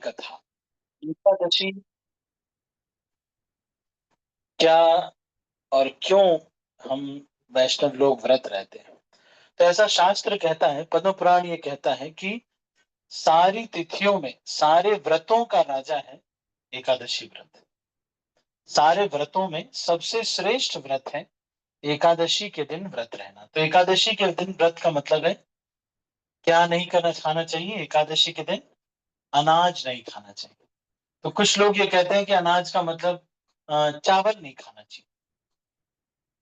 कथा। एकादशी क्या और क्यों हम वैष्णव लोग व्रत रहते हैं? तो ऐसा शास्त्र कहता है, पद्म पुराण ये कहता है कि सारी तिथियों में सारे व्रतों का राजा है एकादशी व्रत। सारे व्रतों में सबसे श्रेष्ठ व्रत है एकादशी के दिन व्रत रहना। तो एकादशी के दिन व्रत का मतलब है क्या नहीं करना, खाना चाहिए एकादशी के दिन? अनाज नहीं खाना चाहिए। तो कुछ लोग ये कहते हैं कि अनाज का मतलब चावल नहीं खाना चाहिए,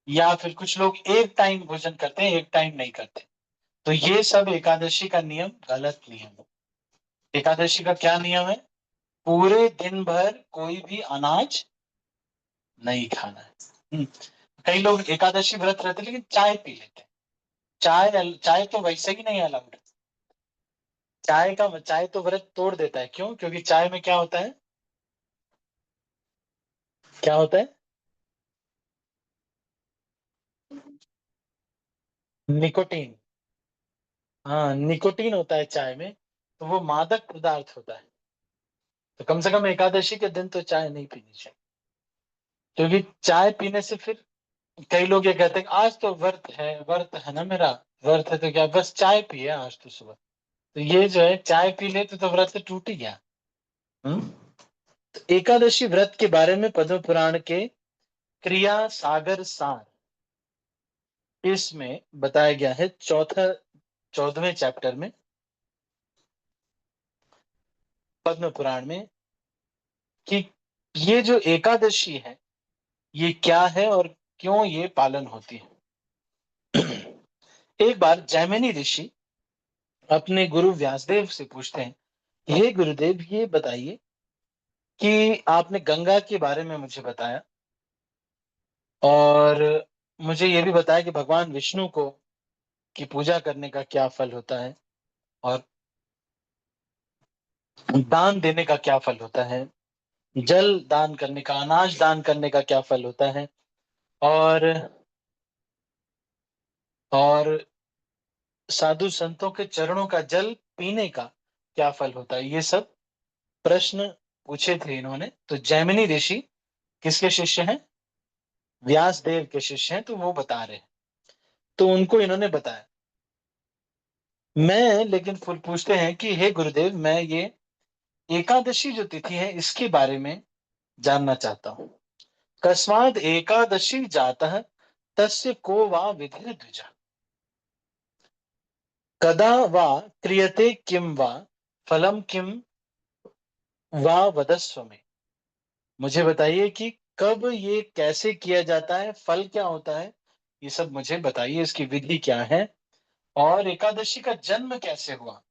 या फिर कुछ लोग एक टाइम भोजन करते हैं, एक टाइम नहीं करते। तो ये सब एकादशी का नियम गलत नियम है। एकादशी का क्या नियम है? पूरे दिन भर कोई भी अनाज नहीं खाना है। कई लोग एकादशी व्रत रहते हैं लेकिन चाय पी लेते हैं। चाय चाय तो वैसे ही नहीं अलाउड। चाय तो व्रत तोड़ देता है। क्यों? क्योंकि चाय में क्या होता है? क्या होता है? निकोटीन। हाँ, निकोटीन होता है चाय में। तो वो मादक पदार्थ होता है। तो कम से कम एकादशी के दिन तो चाय नहीं पीनी चाहिए। क्योंकि चाय पीने से फिर कई लोग ये कहते हैं कि आज तो व्रत है ना मेरा। व्रत है तो क्या बस चाय पिए आज तो सुबह। तो ये जो है चाय पी लेते तो व्रत तो टूट ही गया। हम्म। तो एकादशी व्रत के बारे में पद्म पुराण के क्रिया सागर सार इसमें बताया गया है 14वें चैप्टर में पद्म पुराण में कि ये जो एकादशी है ये क्या है और क्यों ये पालन होती है। एक बार जैमिनी ऋषि अपने गुरु व्यासदेव से पूछते हैं, हे गुरुदेव ये बताइए कि आपने गंगा के बारे में मुझे बताया और मुझे ये भी बताया कि भगवान विष्णु को की पूजा करने का क्या फल होता है और दान देने का क्या फल होता है, जल दान करने का, अनाज दान करने का क्या फल होता है, और और साधु संतों के चरणों का जल पीने का क्या फल होता है। ये सब प्रश्न पूछे थे इन्होंने। तो जैमिनी ऋषि किसके शिष्य हैं? व्यास देव के शिष्य हैं। तो वो बता रहे हैं। तो उनको इन्होंने बताया। मैं लेकिन फिर पूछते हैं कि हे गुरुदेव, मैं ये एकादशी जो तिथि है इसके बारे में जानना चाहता हूँ। कस्माद एकादशी जातः तस्य को वा विधिर द्विजा, कदा वा क्रियते किम वा फलम किम वा वदस्व में। मुझे बताइए कि कब ये कैसे किया जाता है, फल क्या होता है, ये सब मुझे बताइए, इसकी विधि क्या है, और एकादशी का जन्म कैसे हुआ,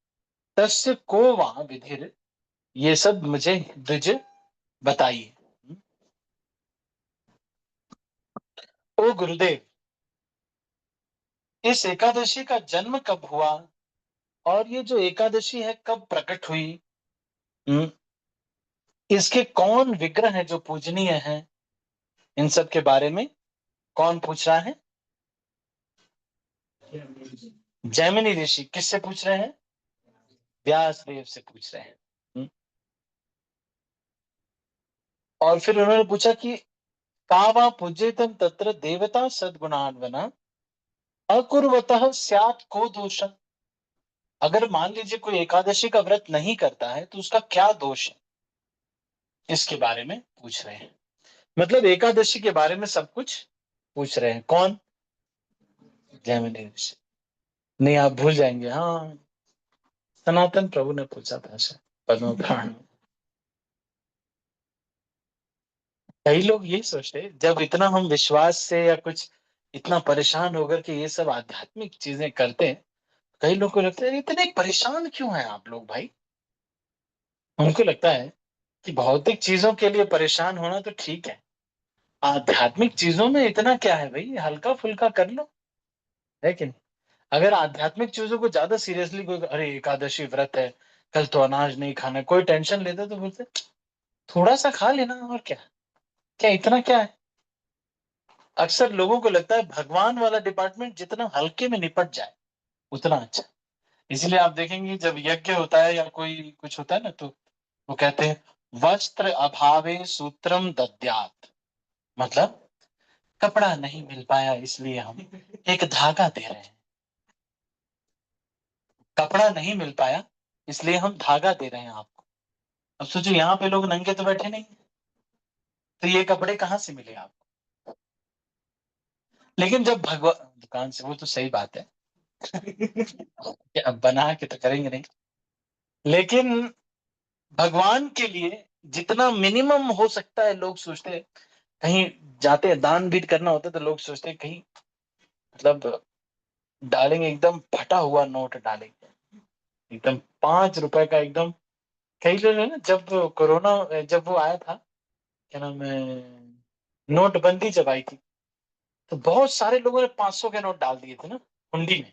तस्य को वा विधिर, ये सब मुझे द्विज बताइए। ओ गुरुदेव, इस एकादशी का जन्म कब हुआ और ये जो एकादशी है कब प्रकट हुई? हम्म, इसके कौन विग्रह है जो पूजनीय है? इन सब के बारे में कौन पूछ रहा है? जैमिनी ऋषि किससे पूछ रहे हैं? व्यास देव से पूछ रहे हैं। हम्म, और फिर उन्होंने पूछा कि कावा पूज्यतम तत्र देवता सद्गुणान्वना अकुर्वतः स्यात् को दोष। अगर मान लीजिए कोई एकादशी का व्रत नहीं करता है तो उसका क्या दोष है, इसके बारे में पूछ रहे हैं। मतलब एकादशी के बारे में सब कुछ पूछ रहे हैं। कौन? जैमिनी ऋषि। नहीं, आप भूल जाएंगे। हाँ, सनातन प्रभु ने पूछा था शायद पद्म पुराण में। कई लोग ये सोचते हैं, जब इतना हम विश्वास से या कुछ इतना परेशान होकर के ये सब आध्यात्मिक चीजें करते हैं, कई लोग को लगता है इतने परेशान क्यों हैं आप लोग भाई। उनको लगता है कि भौतिक चीजों के लिए परेशान होना तो ठीक है, आध्यात्मिक चीजों में इतना क्या है भाई, हल्का फुल्का कर लो। है कि नहीं? अगर आध्यात्मिक चीजों को ज्यादा सीरियसली कोई, अरे एकादशी व्रत है, कल तो अनाज नहीं खाना, कोई टेंशन लेते तो बोलते थोड़ा सा खा लेना और क्या, क्या इतना क्या है। अक्सर लोगों को लगता है भगवान वाला डिपार्टमेंट जितना हल्के में निपट जाए उतना अच्छा। इसलिए आप देखेंगे जब यज्ञ होता है या कोई कुछ होता है ना, तो वो कहते हैं वस्त्र अभावे सूत्रम दद्यात्, मतलब कपड़ा नहीं मिल पाया इसलिए हम एक धागा दे रहे हैं। कपड़ा नहीं मिल पाया इसलिए हम धागा दे रहे हैं आपको। अब सोचो यहाँ पे लोग नंगे तो बैठे नहीं, तो ये कपड़े कहाँ से मिले आपको? लेकिन जब भगवान दुकान से, वो तो सही बात है कि अब बना के तो करेंगे नहीं, लेकिन भगवान के लिए जितना मिनिमम हो सकता है, लोग सोचते हैं कहीं जाते हैं दान भी करना होता है तो लोग सोचते हैं कहीं, मतलब डालेंगे एकदम फटा हुआ नोट डालेंगे, एकदम 5 रुपए का एकदम। कई लोग है ना, जब कोरोना, जब वो आया था, क्या नाम है, नोटबंदी जब आई थी, तो बहुत सारे लोगों ने 500 के नोट डाल दिए थे ना हुंडी में।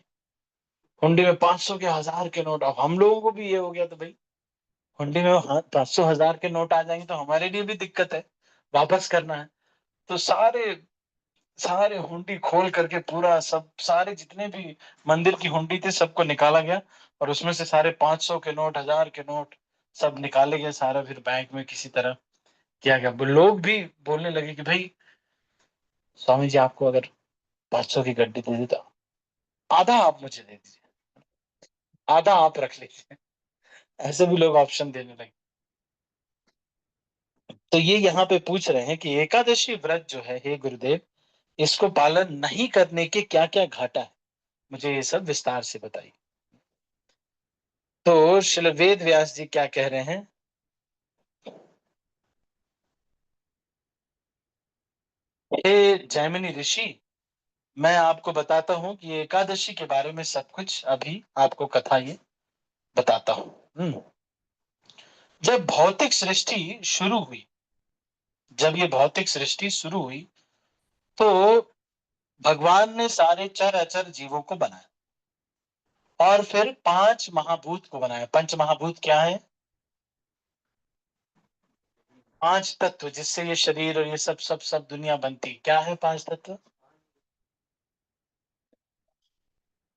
हुंडी में 500 के, 1000 के नोट। अब हम लोगों को भी ये हो गया तो भाई हुंडी में, हाँ, 500 1000 के नोट आ जाएंगे तो हमारे लिए भी दिक्कत है, वापस करना है। तो सारे सारे हुंडी खोल करके पूरा सब, सारे जितने भी मंदिर की हुंडी थी सबको निकाला गया, और उसमें से सारे 500 के नोट, 1000 के नोट सब निकाले गए सारा, फिर बैंक में किसी तरह किया गया। लोग भी बोलने लगे कि भाई स्वामी जी, आपको अगर 500 की गड्डी दे दी तो आधा आप मुझे दे दीजिए, आधा आप रख लीजिए। ऐसे भी लोग ऑप्शन देने लगे। तो ये यहाँ पे पूछ रहे हैं कि एकादशी व्रत जो है, हे गुरुदेव, इसको पालन नहीं करने के क्या क्या घाटा है, मुझे ये सब विस्तार से बताइए। तो श्रील वेद व्यास जी क्या कह रहे हैं? हे जैमिनी ऋषि, मैं आपको बताता हूँ कि एकादशी के बारे में सब कुछ अभी आपको कथा ये बताता हूँ। जब भौतिक सृष्टि शुरू हुई, जब ये भौतिक सृष्टि शुरू हुई, तो भगवान ने सारे चर अचर जीवों को बनाया, और फिर 5 महाभूत को बनाया। पंच महाभूत क्या है? 5 तत्व जिससे ये शरीर और ये सब सब सब दुनिया बनती। क्या है 5 तत्व?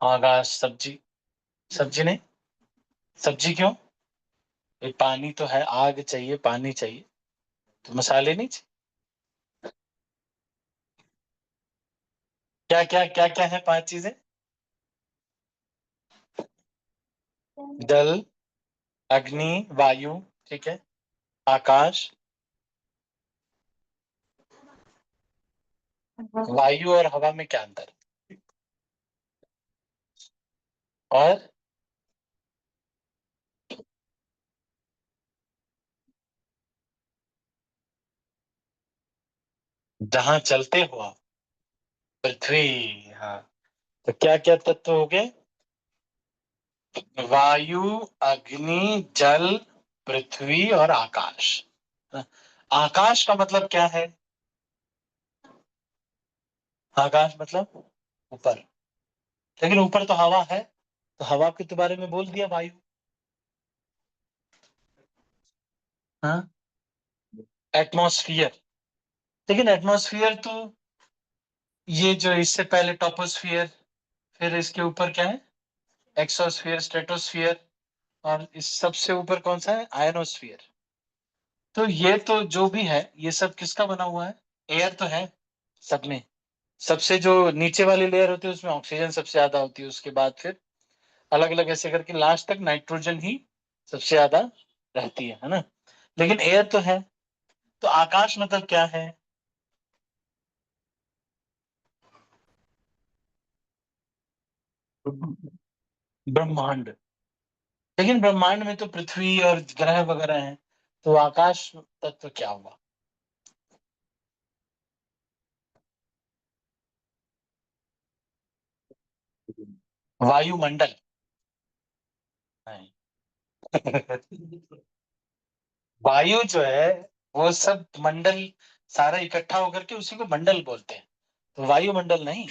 आकाश, सब्जी। सब्जी नहीं, सब्जी क्यों? ये पानी तो है, आग चाहिए, पानी चाहिए, तो मसाले नहीं चाहिए? क्या क्या क्या क्या है 5 चीजें? जल, अग्नि, वायु, ठीक है, आकाश। वायु और हवा में क्या अंतर? और जहां चलते हो आप, पृथ्वी, हाँ। तो क्या क्या तत्व हो गए? वायु, अग्नि, जल, पृथ्वी और आकाश। आकाश का मतलब क्या है? आकाश मतलब ऊपर। लेकिन ऊपर तो हवा है, तो हवा के तो बारे में बोल दिया, वायु। हाँ, एटमॉस्फियर। लेकिन एटमॉस्फियर तो, ये जो इससे पहले टॉपोस्फियर, फिर इसके ऊपर क्या है? एक्सोस्फियर, स्ट्रेटोस्फियर, और इस सबसे ऊपर कौन सा है? आयनोस्फियर। तो ये तो जो भी है, ये सब किसका बना हुआ है? एयर तो है सब में। सबसे जो नीचे वाली लेयर होती है उसमें ऑक्सीजन सबसे ज्यादा होती है, उसके बाद फिर अलग अलग ऐसे करके लास्ट तक नाइट्रोजन ही सबसे ज्यादा रहती है ना? लेकिन एयर तो है। तो आकाश मतलब क्या है? ब्रह्मांड। लेकिन ब्रह्मांड में तो पृथ्वी और ग्रह वगैरह हैं, तो आकाश तत्व क्या हुआ? वायुमंडल। नहीं। वायु जो है, वो सब मंडल सारा इकट्ठा होकर के उसी को मंडल बोलते हैं, तो वायुमंडल नहीं।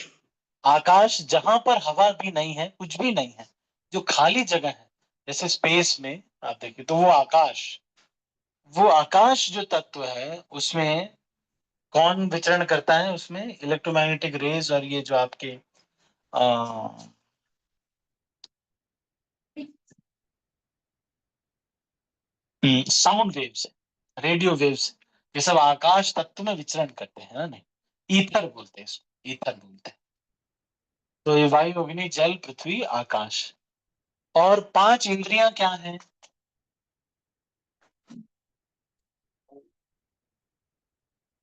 आकाश जहां पर हवा भी नहीं है, कुछ भी नहीं है, जो खाली जगह है, जैसे स्पेस में आप देखिए, तो वो आकाश, वो आकाश जो तत्व है उसमें कौन विचरण करता है? उसमें इलेक्ट्रोमैग्नेटिक रेज, और ये जो आपके आ, साउंड वेव्स है, रेडियो वेव्स, ये सब आकाश तत्व में विचरण करते हैं ना, नहीं, ईथर बोलते हैं इसको, ईथर बोलते हैं। तो ये वायु, अग्नि, जल, पृथ्वी, आकाश। और पांच इंद्रियां क्या हैं?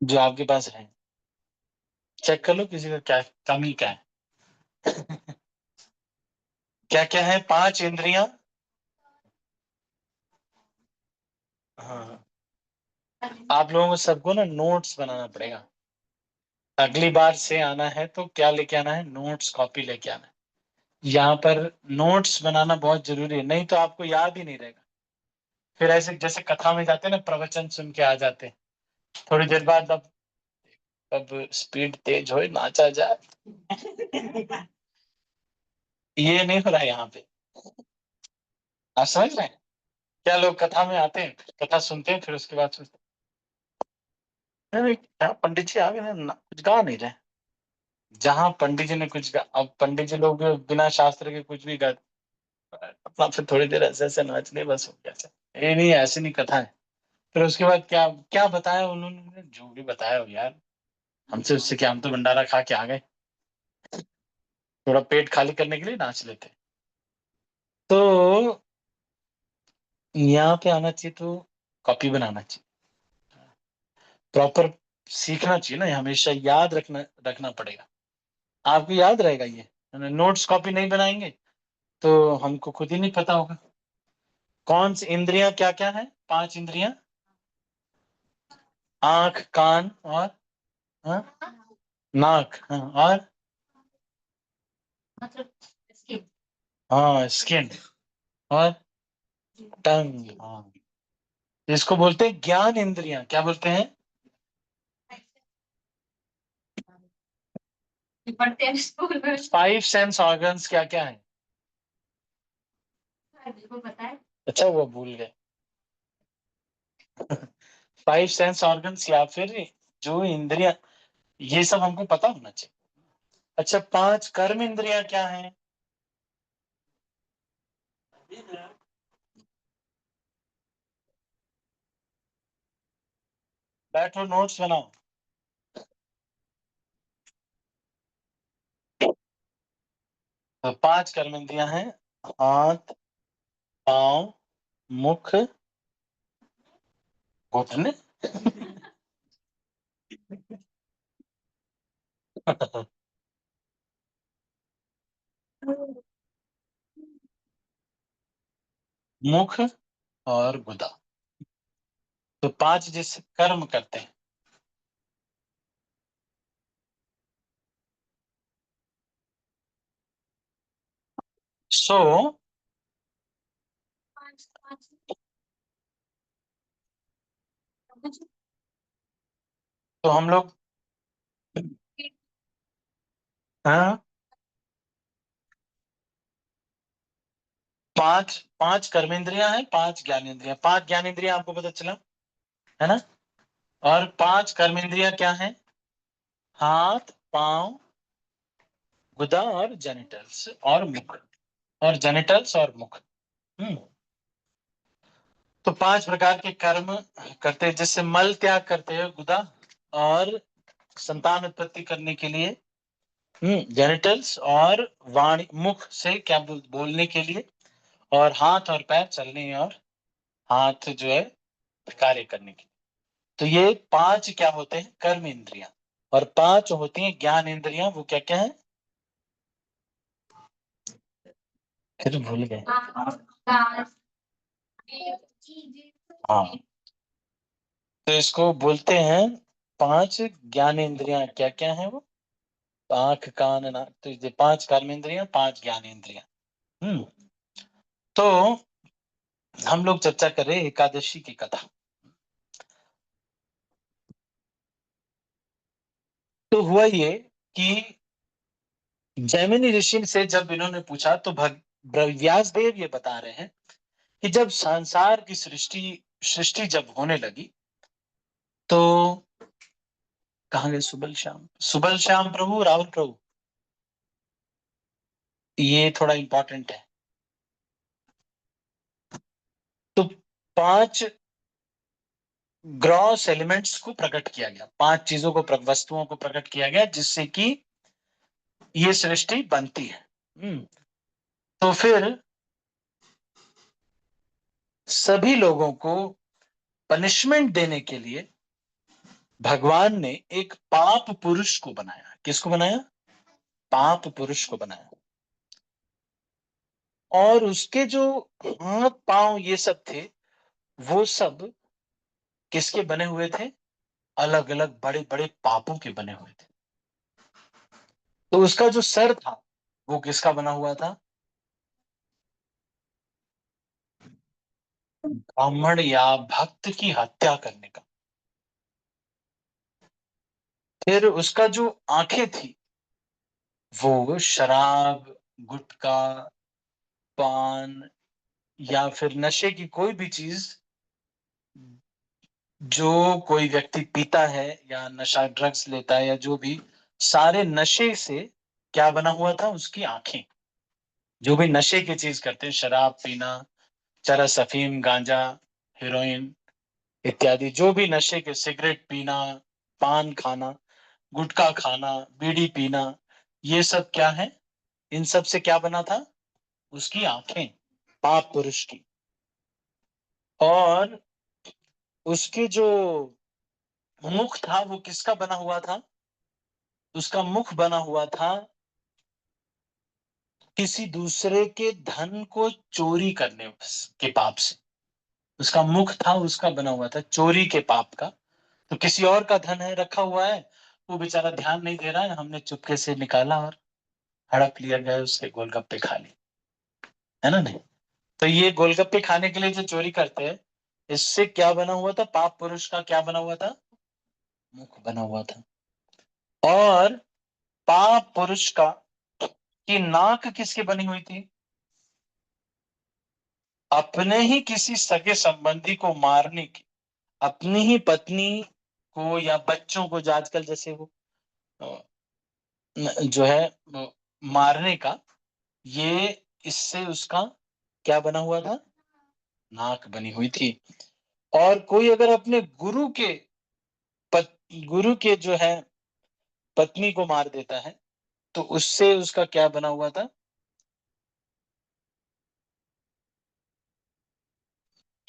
जो आपके पास है, चेक कर लो किसी का क्या कमी क्या है। क्या क्या है पांच इंद्रियां? हाँ, आप लोगों को सबको ना नोट्स बनाना पड़ेगा। अगली बार से आना है तो क्या लेके आना है? नोट्स, कॉपी लेके आना है। यहाँ पर नोट्स बनाना बहुत जरूरी है, नहीं तो आपको याद ही नहीं रहेगा। फिर ऐसे जैसे कथा में जाते हैं ना, प्रवचन सुन के आ जाते हैं, थोड़ी देर बाद अब स्पीड तेज हो, नाचा जाए। ये नहीं हो रहा है यहाँ पे। आप समझ रहे हैं? क्या लोग कथा में आते हैं, कथा सुनते हैं, फिर उसके बाद सोचते हैं, "अरे, क्या पंडित जी आ गए ना, कुछ गा नहीं रहे।" जहां पंडित जी ने कुछ गा, अब पंडित जी लोग भी बिना शास्त्र के कुछ भी गा अपना, फिर थोड़ी देर ऐसे ऐसे नाचने, बस हो गया। ये नहीं, ऐसे नहीं कथा है। फिर उसके बाद क्या क्या बताया उन्होंने? जो भी बताया हो यार, हमसे उससे क्या, हम तो भंडारा खा के आ गए। थोड़ा पेट खाली करने के लिए नाच लेते। तो यहाँ पे आना चाहिए तो कॉपी बनाना चाहिए, प्रॉपर सीखना चाहिए ना, हमेशा याद रखना रखना पड़ेगा। आपको याद रहेगा ये, नोट्स कॉपी नहीं बनाएंगे तो हमको खुद ही नहीं पता होगा। कौन सी इंद्रियां क्या क्या है? पांच इंद्रियां, आंख, कान और, हाँ, नाक, हाँ, और, हाँ, स्किन, और टंग, हाँ। इसको बोलते हैं ज्ञान इंद्रियां। क्या बोलते हैं? पढ़ते हैं स्कूल में। फाइव सेंस ऑर्गन्स क्या क्या है? वो पता है। अच्छा, वो भूल गए। फाइव सेंस ऑर्गन्स या फिर जो इंद्रियां, ये सब हमको पता होना चाहिए। अच्छा, पांच कर्म इंद्रियां क्या है? बैठो, नोट्स बनाओ। तो पांच कर्म इंद्रियां हैं, हाथ, पांव, मुख, घुटने। मुख और गुदा। तो पांच जिससे कर्म करते हैं। सो तो हम लोग, हाँ, पांच पांच कर्मेंद्रियां हैं, पांच ज्ञानेंद्रियां। पांच ज्ञानेंद्रियां आपको पता चला है ना? और पांच कर्मेंद्रियां क्या हैं? हाथ, पांव, गुदा और जेनिटल्स और मुख, और जेनिटल्स और मुख। हम्म। तो पांच प्रकार के कर्म करते हैं, जैसे मल त्याग करते हैं गुदा, और संतान उत्पत्ति करने के लिए जेनिटल्स, और वाणी, मुख से क्या बोलने के लिए, और हाथ और पैर चलने, और हाथ जो है कार्य करने के लिए। तो ये पांच क्या होते हैं? कर्म इंद्रियां। और पांच होती हैं ज्ञान इंद्रियां, वो क्या क्या है? फिर भूल गए। हाँ, तो इसको बोलते हैं पांच ज्ञान इंद्रियां। क्या क्या है वो? आंख, कान, नाक। तो ये पांच कर्म इंद्रियां, पांच ज्ञान इंद्रियां। हम्म। तो हम लोग चर्चा कर रहे हैं एकादशी की कथा। तो हुआ ये कि जैमिनी ऋषि से जब इन्होंने पूछा तो व्यास देव ये बता रहे हैं कि जब संसार की सृष्टि सृष्टि जब होने लगी, तो कहाँ गए सुबल श्याम? सुबल श्याम प्रभु, राहुल प्रभु, ये थोड़ा इंपॉर्टेंट है। तो 5 ग्रॉस एलिमेंट्स को प्रकट किया गया, 5 चीजों को, वस्तुओं को प्रकट किया गया जिससे कि ये सृष्टि बनती है। तो फिर सभी लोगों को पनिशमेंट देने के लिए भगवान ने एक पाप पुरुष को बनाया। किसको बनाया? पाप पुरुष को बनाया। और उसके जो हाथ पांव ये सब थे, वो सब किसके बने हुए थे? अलग अलग बड़े बड़े पापों के बने हुए थे। तो उसका जो सर था वो किसका बना हुआ था? ब्राह्मण या भक्त की हत्या करने का। फिर उसका जो आंखें थी वो शराब, गुटखा, पान या फिर नशे की कोई भी चीज जो कोई व्यक्ति पीता है या नशा ड्रग्स लेता है या जो भी, सारे नशे से क्या बना हुआ था? उसकी आंखें। जो भी नशे की चीज करते हैं, शराब पीना, चरस, अफीम, गांजा, हेरोइन इत्यादि, जो भी नशे के, सिगरेट पीना, पान खाना, गुटखा खाना, बीड़ी पीना, ये सब क्या है? इन सब से क्या बना था? उसकी आंखें, पाप पुरुष की। और उसके जो मुख था वो किसका बना हुआ था? उसका मुख बना हुआ था किसी दूसरे के धन को चोरी करने के पाप से। उसका मुख था, उसका बना हुआ था चोरी के पाप का। तो किसी और का धन है, रखा हुआ है, वो बेचारा ध्यान नहीं दे रहा है, हमने चुपके से निकाला और हड़प लिया गया, उसके गोलगप्पे खा लिए, है ना? नहीं। तो ये गोलगप्पे खाने के लिए जो चोरी करते हैं, इससे क्या बना हुआ था? पाप पुरुष का क्या बना हुआ था? मुख बना हुआ था। और पाप पुरुष का की नाक किसकी बनी हुई थी? अपने ही किसी सगे संबंधी को मारने की, अपनी ही पत्नी को या बच्चों को, जो आजकल जैसे वो जो है मारने का, ये इससे उसका क्या बना हुआ था? नाक बनी हुई थी। और कोई अगर अपने गुरु के जो है पत्नी को मार देता है, तो उससे उसका क्या बना हुआ था?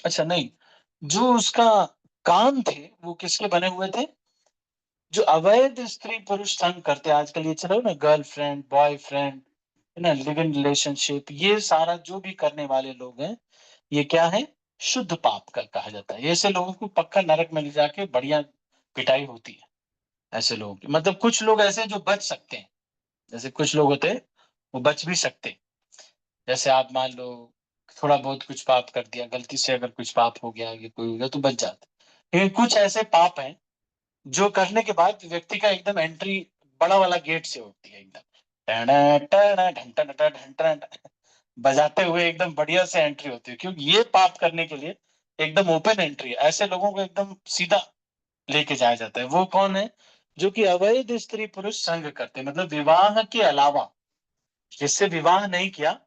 अच्छा नहीं, जो उसका कान थे वो किसके बने हुए थे? जो अवैध स्त्री पुरुष संग करते हैं आजकल, ये चलो ना, गर्लफ्रेंड बॉयफ्रेंड, है ना, लिव इन रिलेशनशिप, ये सारा जो भी करने वाले लोग हैं, ये क्या है? शुद्ध पाप का कहा जाता है। ऐसे लोगों को पक्का नरक में ले जाके बढ़िया पिटाई होती है। ऐसे लोगों की मतलब, कुछ लोग ऐसे हैं जो बच सकते हैं, जैसे कुछ लोग होते हैं वो बच भी सकते हैं। जैसे आप मान लो थोड़ा बहुत कुछ पाप कर दिया, गलती से अगर कुछ पाप हो गया या कोई हो गया तो बच जाते हैं। लेकिन कुछ ऐसे पाप हैं जो करने के बाद व्यक्ति का एकदम एंट्री बड़ा वाला गेट से होती है, एकदम टना टना ढन टन टन ढन टन टन, बजाते हुए एकदम बढ़िया से एंट्री होती है, क्योंकि ये पाप करने के लिए एकदम ओपन एंट्री है। ऐसे लोगों को एकदम सीधा लेके जाया जाता है। वो कौन है? जो कि अवैध स्त्री पुरुष संग करते हैं, मतलब विवाह के अलावा, जिससे विवाह नहीं किया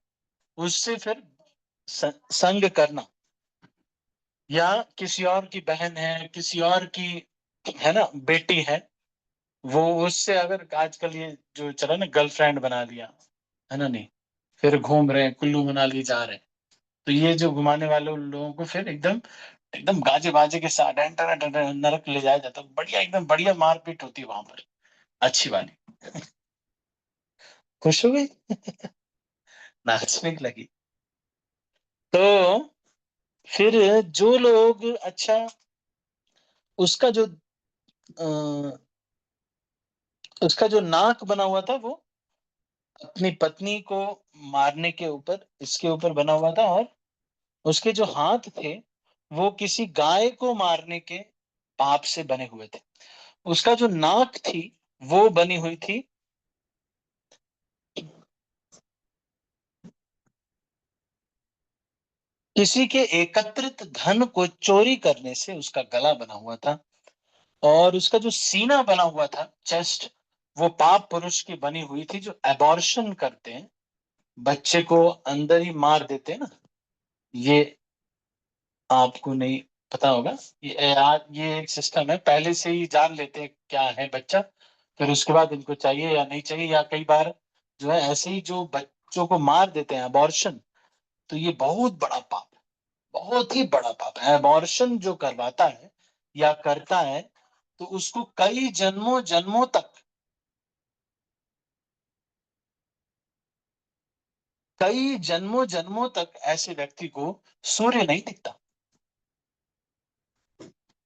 उससे फिर संग करना, या किसी और की बहन है, किसी और की, है ना, बेटी है, वो उससे अगर, आजकल ये जो चला ना, गर्लफ्रेंड बना लिया, है ना, नहीं, फिर घूम रहे हैं, कुल्लू मनाली जा रहे हैं, तो ये जो घुमाने वाले लोगों को फिर एकदम एकदम गाजे बाजे के साथ नरक ले जाया जाता है। बढ़िया, एकदम बढ़िया मारपीट होती है वहां पर, अच्छी वाली। खुश हो गई? नाचने लगी। तो फिर जो लोग, अच्छा, उसका जो उसका जो नाक बना हुआ था वो अपनी पत्नी को मारने के ऊपर, इसके ऊपर बना हुआ था। और उसके जो हाथ थे वो किसी गाय को मारने के पाप से बने हुए थे। उसका जो नाक थी वो बनी हुई थी किसी के एकत्रित धन को चोरी करने से, उसका गला बना हुआ था। और उसका जो सीना बना हुआ था, चेस्ट, वो पाप पुरुष की बनी हुई थी, जो एबॉर्शन करते हैं, बच्चे को अंदर ही मार देते हैं ना, ये आपको नहीं पता होगा। ये एक सिस्टम है, पहले से ही जान लेते हैं क्या है बच्चा, फिर उसके बाद इनको चाहिए या नहीं चाहिए। या कई बार जो है ऐसे ही जो बच्चों को मार देते हैं, अबॉर्शन, तो ये बहुत बड़ा पाप है, बहुत ही बड़ा पाप है। अबॉर्शन जो करवाता है या करता है, तो उसको कई जन्मों जन्मों तक, कई जन्मों जन्मों तक ऐसे व्यक्ति को सूर्य नहीं दिखता।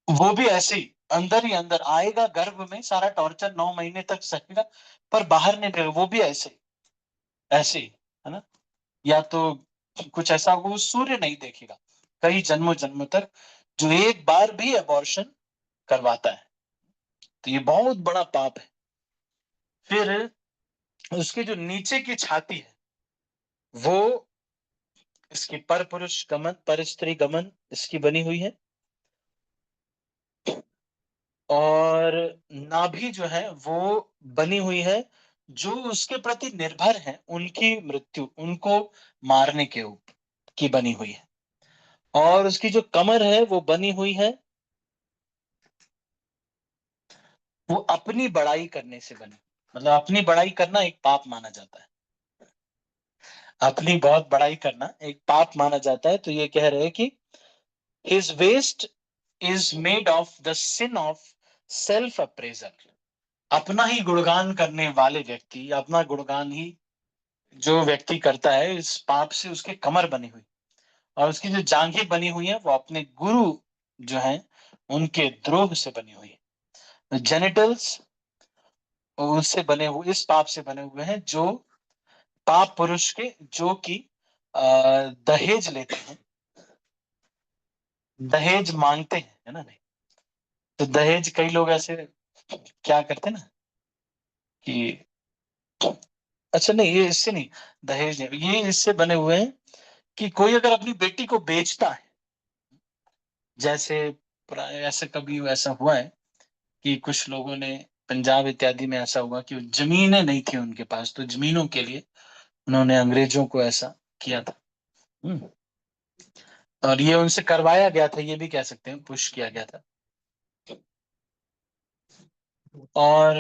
वो भी ऐसे ही अंदर ही अंदर आएगा, गर्भ में सारा टॉर्चर 9 महीने तक सहेगा, पर बाहर नहीं निकलेगा। वो भी ऐसे ही, ऐसे ही, है ना। या तो कुछ ऐसा होगा, वो सूर्य नहीं देखेगा कई जन्मों जन्मों तक, जो एक बार भी अबॉर्शन करवाता है। तो ये बहुत बड़ा पाप है। फिर उसके जो नीचे की छाती है, वो इसकी पर पुरुष गमन, पर स्त्री गमन इसकी बनी हुई है। और नाभि जो है वो बनी हुई है, जो उसके प्रति निर्भर है उनकी मृत्यु, उनको मारने के की बनी हुई है। और उसकी जो कमर है वो बनी हुई है, वो अपनी बड़ाई करने से बनी। मतलब अपनी बड़ाई करना एक पाप माना जाता है, अपनी बहुत बड़ाई करना एक पाप माना जाता है। तो ये कह रहे हैं कि his vest is made of the sin of self appraisal. अपना ही गुणगान करने वाले व्यक्ति, अपना गुणगान ही जो व्यक्ति करता है, इस पाप से उसके कमर बनी हुई, और उसकी जो जांघें बनी हुई है वो अपने गुरु जो है उनके द्रोह से बनी हुई है। जेनिटल्स उससे बने हुए, इस पाप से बने हुए हैं, जो पाप पुरुष के, जो कि दहेज लेते हैं, दहेज मांगते हैं, है ना। नहीं तो दहेज, कई लोग ऐसे क्या करते हैं ना कि, अच्छा नहीं, ये इससे नहीं, दहेज नहीं, ये इससे बने हुए हैं कि कोई अगर अपनी बेटी को बेचता है, जैसे ऐसे कभी ऐसा हुआ है कि कुछ लोगों ने, पंजाब इत्यादि में ऐसा हुआ कि जमीनें नहीं थी उनके पास, तो जमीनों के लिए उन्होंने अंग्रेजों को ऐसा किया था। हम्म। और ये उनसे करवाया गया था, ये भी कह सकते हैं, पुश किया गया था। और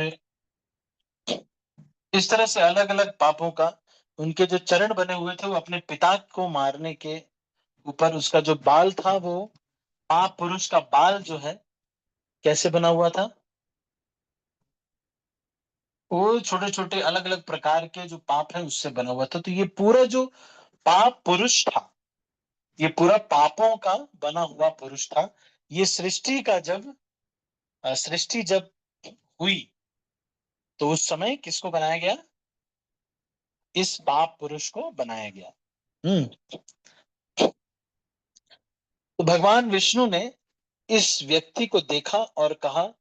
इस तरह से अलग अलग पापों का, उनके जो चरण बने हुए थे वो अपने पिता को मारने के ऊपर, उसका जो बाल था वो, पाप पुरुष का बाल जो है कैसे बना हुआ था, वो छोटे छोटे अलग अलग प्रकार के जो पाप है उससे बना हुआ था। तो ये पूरा जो पाप पुरुष था, ये पूरा पापों का बना हुआ पुरुष था। ये सृष्टि का जब सृष्टि जब हुई, तो उस समय किसको बनाया गया, इस पाप पुरुष को बनाया गया। हम्म। तो भगवान विष्णु ने इस व्यक्ति को देखा और कहा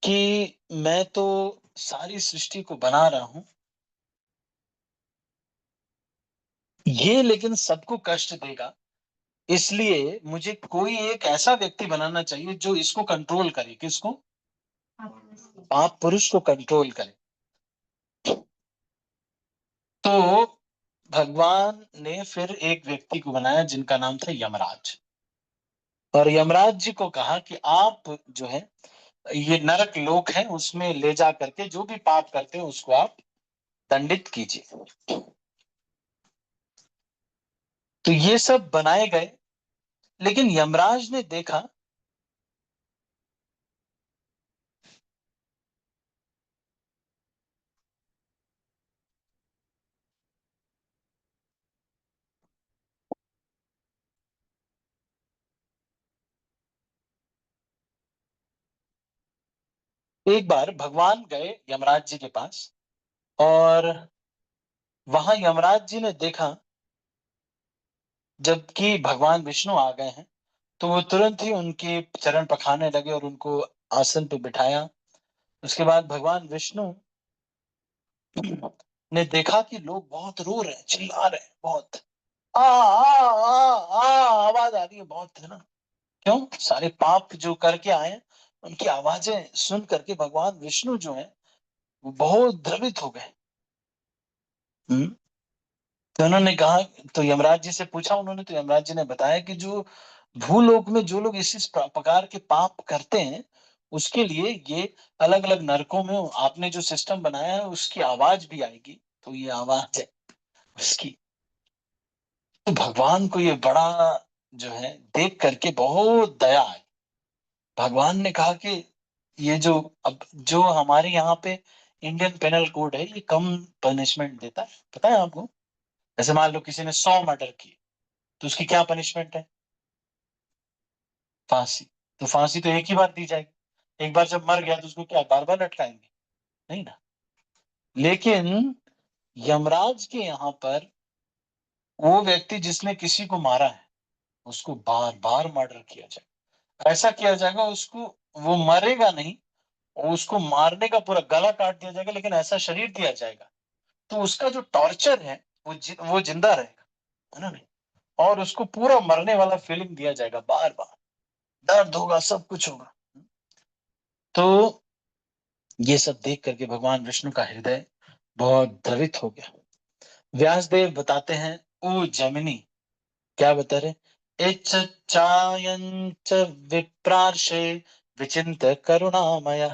कि मैं तो सारी सृष्टि को बना रहा हूं, ये लेकिन सबको कष्ट देगा, इसलिए मुझे कोई एक ऐसा व्यक्ति बनाना चाहिए जो इसको कंट्रोल करे। किसको? पाप पुरुष को कंट्रोल करे। तो भगवान ने फिर एक व्यक्ति को बनाया जिनका नाम था यमराज। और यमराज जी को कहा कि आप जो है, ये नरक लोक है, उसमें ले जा करके जो भी पाप करते हैं उसको आप दंडित कीजिए। तो ये सब बनाए गए, लेकिन यमराज ने देखा, एक बार भगवान गए यमराज जी के पास, और वहां यमराज जी ने देखा, जबकि भगवान विष्णु आ गए हैं, तो वो तुरंत ही उनके चरण पखाने लगे और उनको आसन पे बिठाया। उसके बाद भगवान विष्णु ने देखा कि लोग बहुत रो रहे हैं, चिल्ला रहे हैं बहुत, आवाज आ रही है बहुत, है ना। क्यों? सारे पाप जो करके आए हैं, उनकी आवाजें सुन करके भगवान विष्णु जो है वो बहुत द्रवित हो गए। हम्म। तो उन्होंने कहा, तो यमराज जी से पूछा उन्होंने, तो यमराज जी ने बताया कि जो भूलोक में जो लोग इस प्रकार के पाप करते हैं, उसके लिए ये अलग अलग नरकों में आपने जो सिस्टम बनाया है उसकी आवाज भी आएगी। तो ये आवाज है उसकी। तो भगवान को ये बड़ा जो है देख करके बहुत दया आई। भगवान ने कहा कि ये जो अब जो हमारे यहाँ पे इंडियन पेनल कोड है, ये कम पनिशमेंट देता है, पता है आपको? जैसे मान लो किसी ने 100 मर्डर किए, तो उसकी क्या पनिशमेंट है? फांसी। तो फांसी तो एक ही बार दी जाएगी। एक बार जब मर गया तो उसको क्या बार बार लटकाएंगे? नहीं ना। लेकिन यमराज के यहाँ पर वो व्यक्ति जिसने किसी को मारा है, उसको बार बार मर्डर किया जाएगा। ऐसा किया जाएगा उसको, वो मरेगा नहीं, उसको मारने का पूरा गला काट दिया जाएगा, लेकिन ऐसा शरीर दिया जाएगा तो उसका जो टॉर्चर है वो जिंदा रहेगा, है ना? नहीं, और उसको पूरा मरने वाला फीलिंग दिया जाएगा, बार बार दर्द होगा, सब कुछ होगा। तो ये सब देख करके भगवान विष्णु का हृदय बहुत द्रवित हो गया। व्यासदेव बताते हैं, ओ जमिनी, क्या बता रहे? इच्छ चायंच विप्रार्षे विचिन्त करुणामय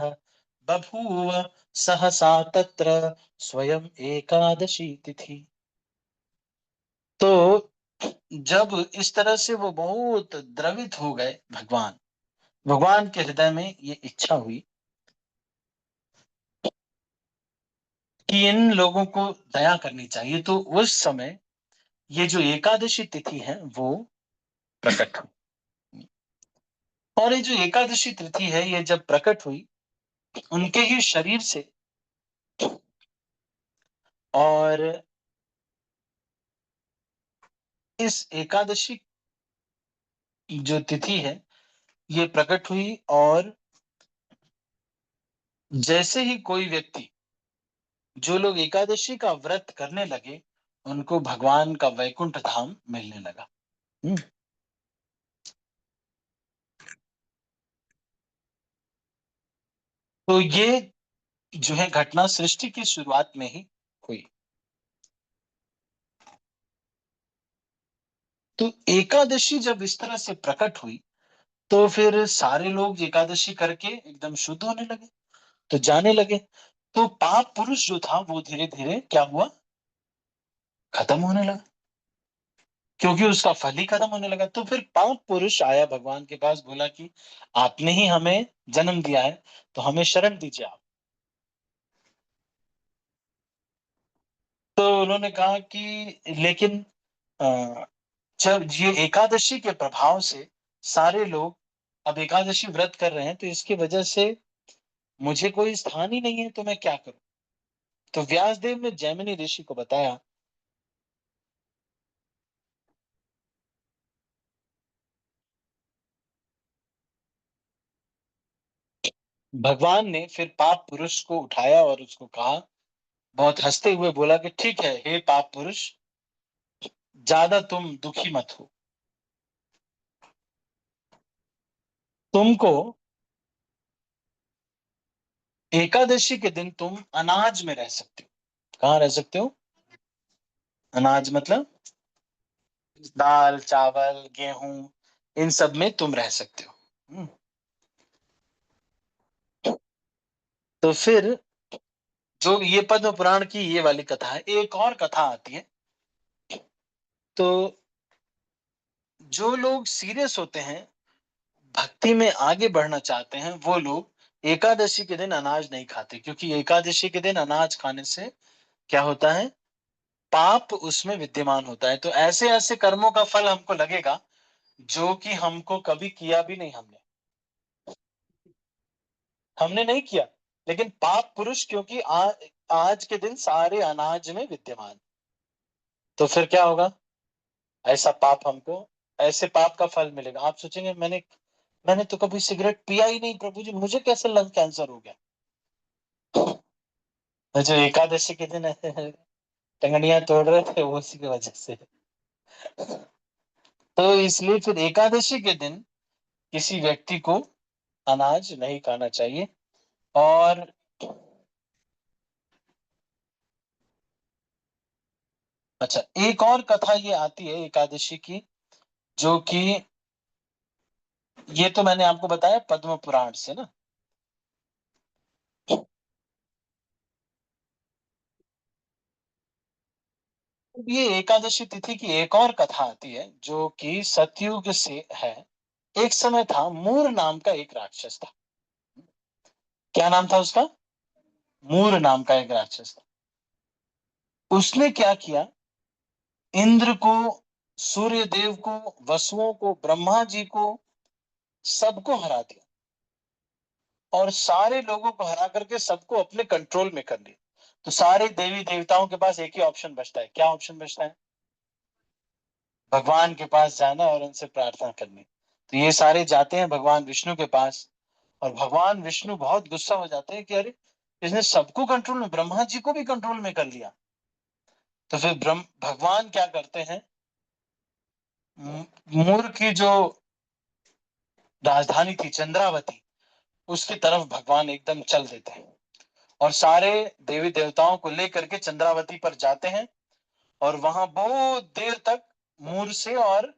बभूव सहसा तत्र स्वयं एकादशी तिथि। तो जब इस तरह से वो बहुत द्रवित हो गए, भगवान भगवान के हृदय में ये इच्छा हुई कि इन लोगों को दया करनी चाहिए, तो उस समय ये जो एकादशी तिथि है वो प्रकट हुई। और ये जो एकादशी तिथि है, ये जब प्रकट हुई उनके ही शरीर से, और इस एकादशी की जो तिथि है ये प्रकट हुई, और जैसे ही कोई व्यक्ति, जो लोग एकादशी का व्रत करने लगे, उनको भगवान का वैकुंठ धाम मिलने लगा। हम्म। तो ये जो है घटना सृष्टि की शुरुआत में ही हुई। तो एकादशी जब इस तरह से प्रकट हुई, तो फिर सारे लोग एकादशी करके एकदम शुद्ध होने लगे, तो जाने लगे। तो पाप पुरुष जो था वो धीरे धीरे क्या हुआ? खत्म होने लगा, क्योंकि उसका फल ही खत्म होने लगा। तो फिर पाप पुरुष आया भगवान के पास, बोला कि आपने ही हमें जन्म दिया है, तो हमें शरण दीजिए आप। तो उन्होंने कहा कि लेकिन अ, जब ये एकादशी के प्रभाव से सारे लोग अब एकादशी व्रत कर रहे हैं, तो इसकी वजह से मुझे कोई स्थान ही नहीं है, तो मैं क्या करूं? तो व्यासदेव ने जैमिनी ऋषि को बताया। भगवान ने फिर पाप पुरुष को उठाया और उसको कहा, बहुत हंसते हुए बोला कि ठीक है हे पाप पुरुष, ज्यादा तुम दुखी मत हो। तुमको एकादशी के दिन तुम अनाज में रह सकते हो। कहाँ रह सकते हो? अनाज मतलब दाल चावल गेहूं, इन सब में तुम रह सकते हो। तो फिर जो ये पद्म पुराण की ये वाली कथा है, एक और कथा आती है। तो जो लोग सीरियस होते हैं, भक्ति में आगे बढ़ना चाहते हैं, वो लोग एकादशी के दिन अनाज नहीं खाते, क्योंकि एकादशी के दिन अनाज खाने से क्या होता है? पाप उसमें विद्यमान होता है। तो ऐसे ऐसे कर्मों का फल हमको लगेगा जो कि हमको कभी किया भी नहीं, हमने हमने नहीं किया। लेकिन पाप पुरुष क्योंकि आज के दिन सारे अनाज में विद्यमान, तो फिर क्या होगा? ऐसा पाप हमको, ऐसे पाप का फल मिलेगा। आप सोचेंगे मैंने मैंने तो कभी सिगरेट पिया ही नहीं प्रभु जी, मुझे कैसे लंग कैंसर हो गया? जो एकादशी के दिन टंगड़ियां तोड़ रहे थे वो उसी की वजह से। तो इसलिए फिर एकादशी के दिन किसी व्यक्ति को अनाज नहीं खाना चाहिए। और अच्छा, एक और कथा ये आती है एकादशी की, जो कि ये तो मैंने आपको बताया पद्म पुराण से ना। ये एकादशी तिथि की एक और कथा आती है जो कि सतयुग से है। एक समय था, मूर नाम का एक राक्षस था। क्या नाम था उसका? मूर नाम का एक राक्षस था। उसने क्या किया, इंद्र को, सूर्य देव को, वसुओं को, ब्रह्मा जी को, सबको हरा दिया। और सारे लोगों को हरा करके सबको अपने कंट्रोल में कर लिया। तो सारे देवी देवताओं के पास एक ही ऑप्शन बचता है। क्या ऑप्शन बचता है? भगवान के पास जाना और उनसे प्रार्थना करनी। तो ये सारे जाते हैं भगवान विष्णु के पास। और भगवान विष्णु बहुत गुस्सा हो जाते हैं कि अरे, इसने सबको कंट्रोल में, ब्रह्मा जी को भी कंट्रोल में कर लिया। तो फिर ब्रह्म भगवान क्या करते हैं, मूर की जो राजधानी थी चंद्रावती, उसकी तरफ भगवान एकदम चल देते हैं। और सारे देवी देवताओं को लेकर के चंद्रावती पर जाते हैं। और वहां बहुत देर तक मूर से और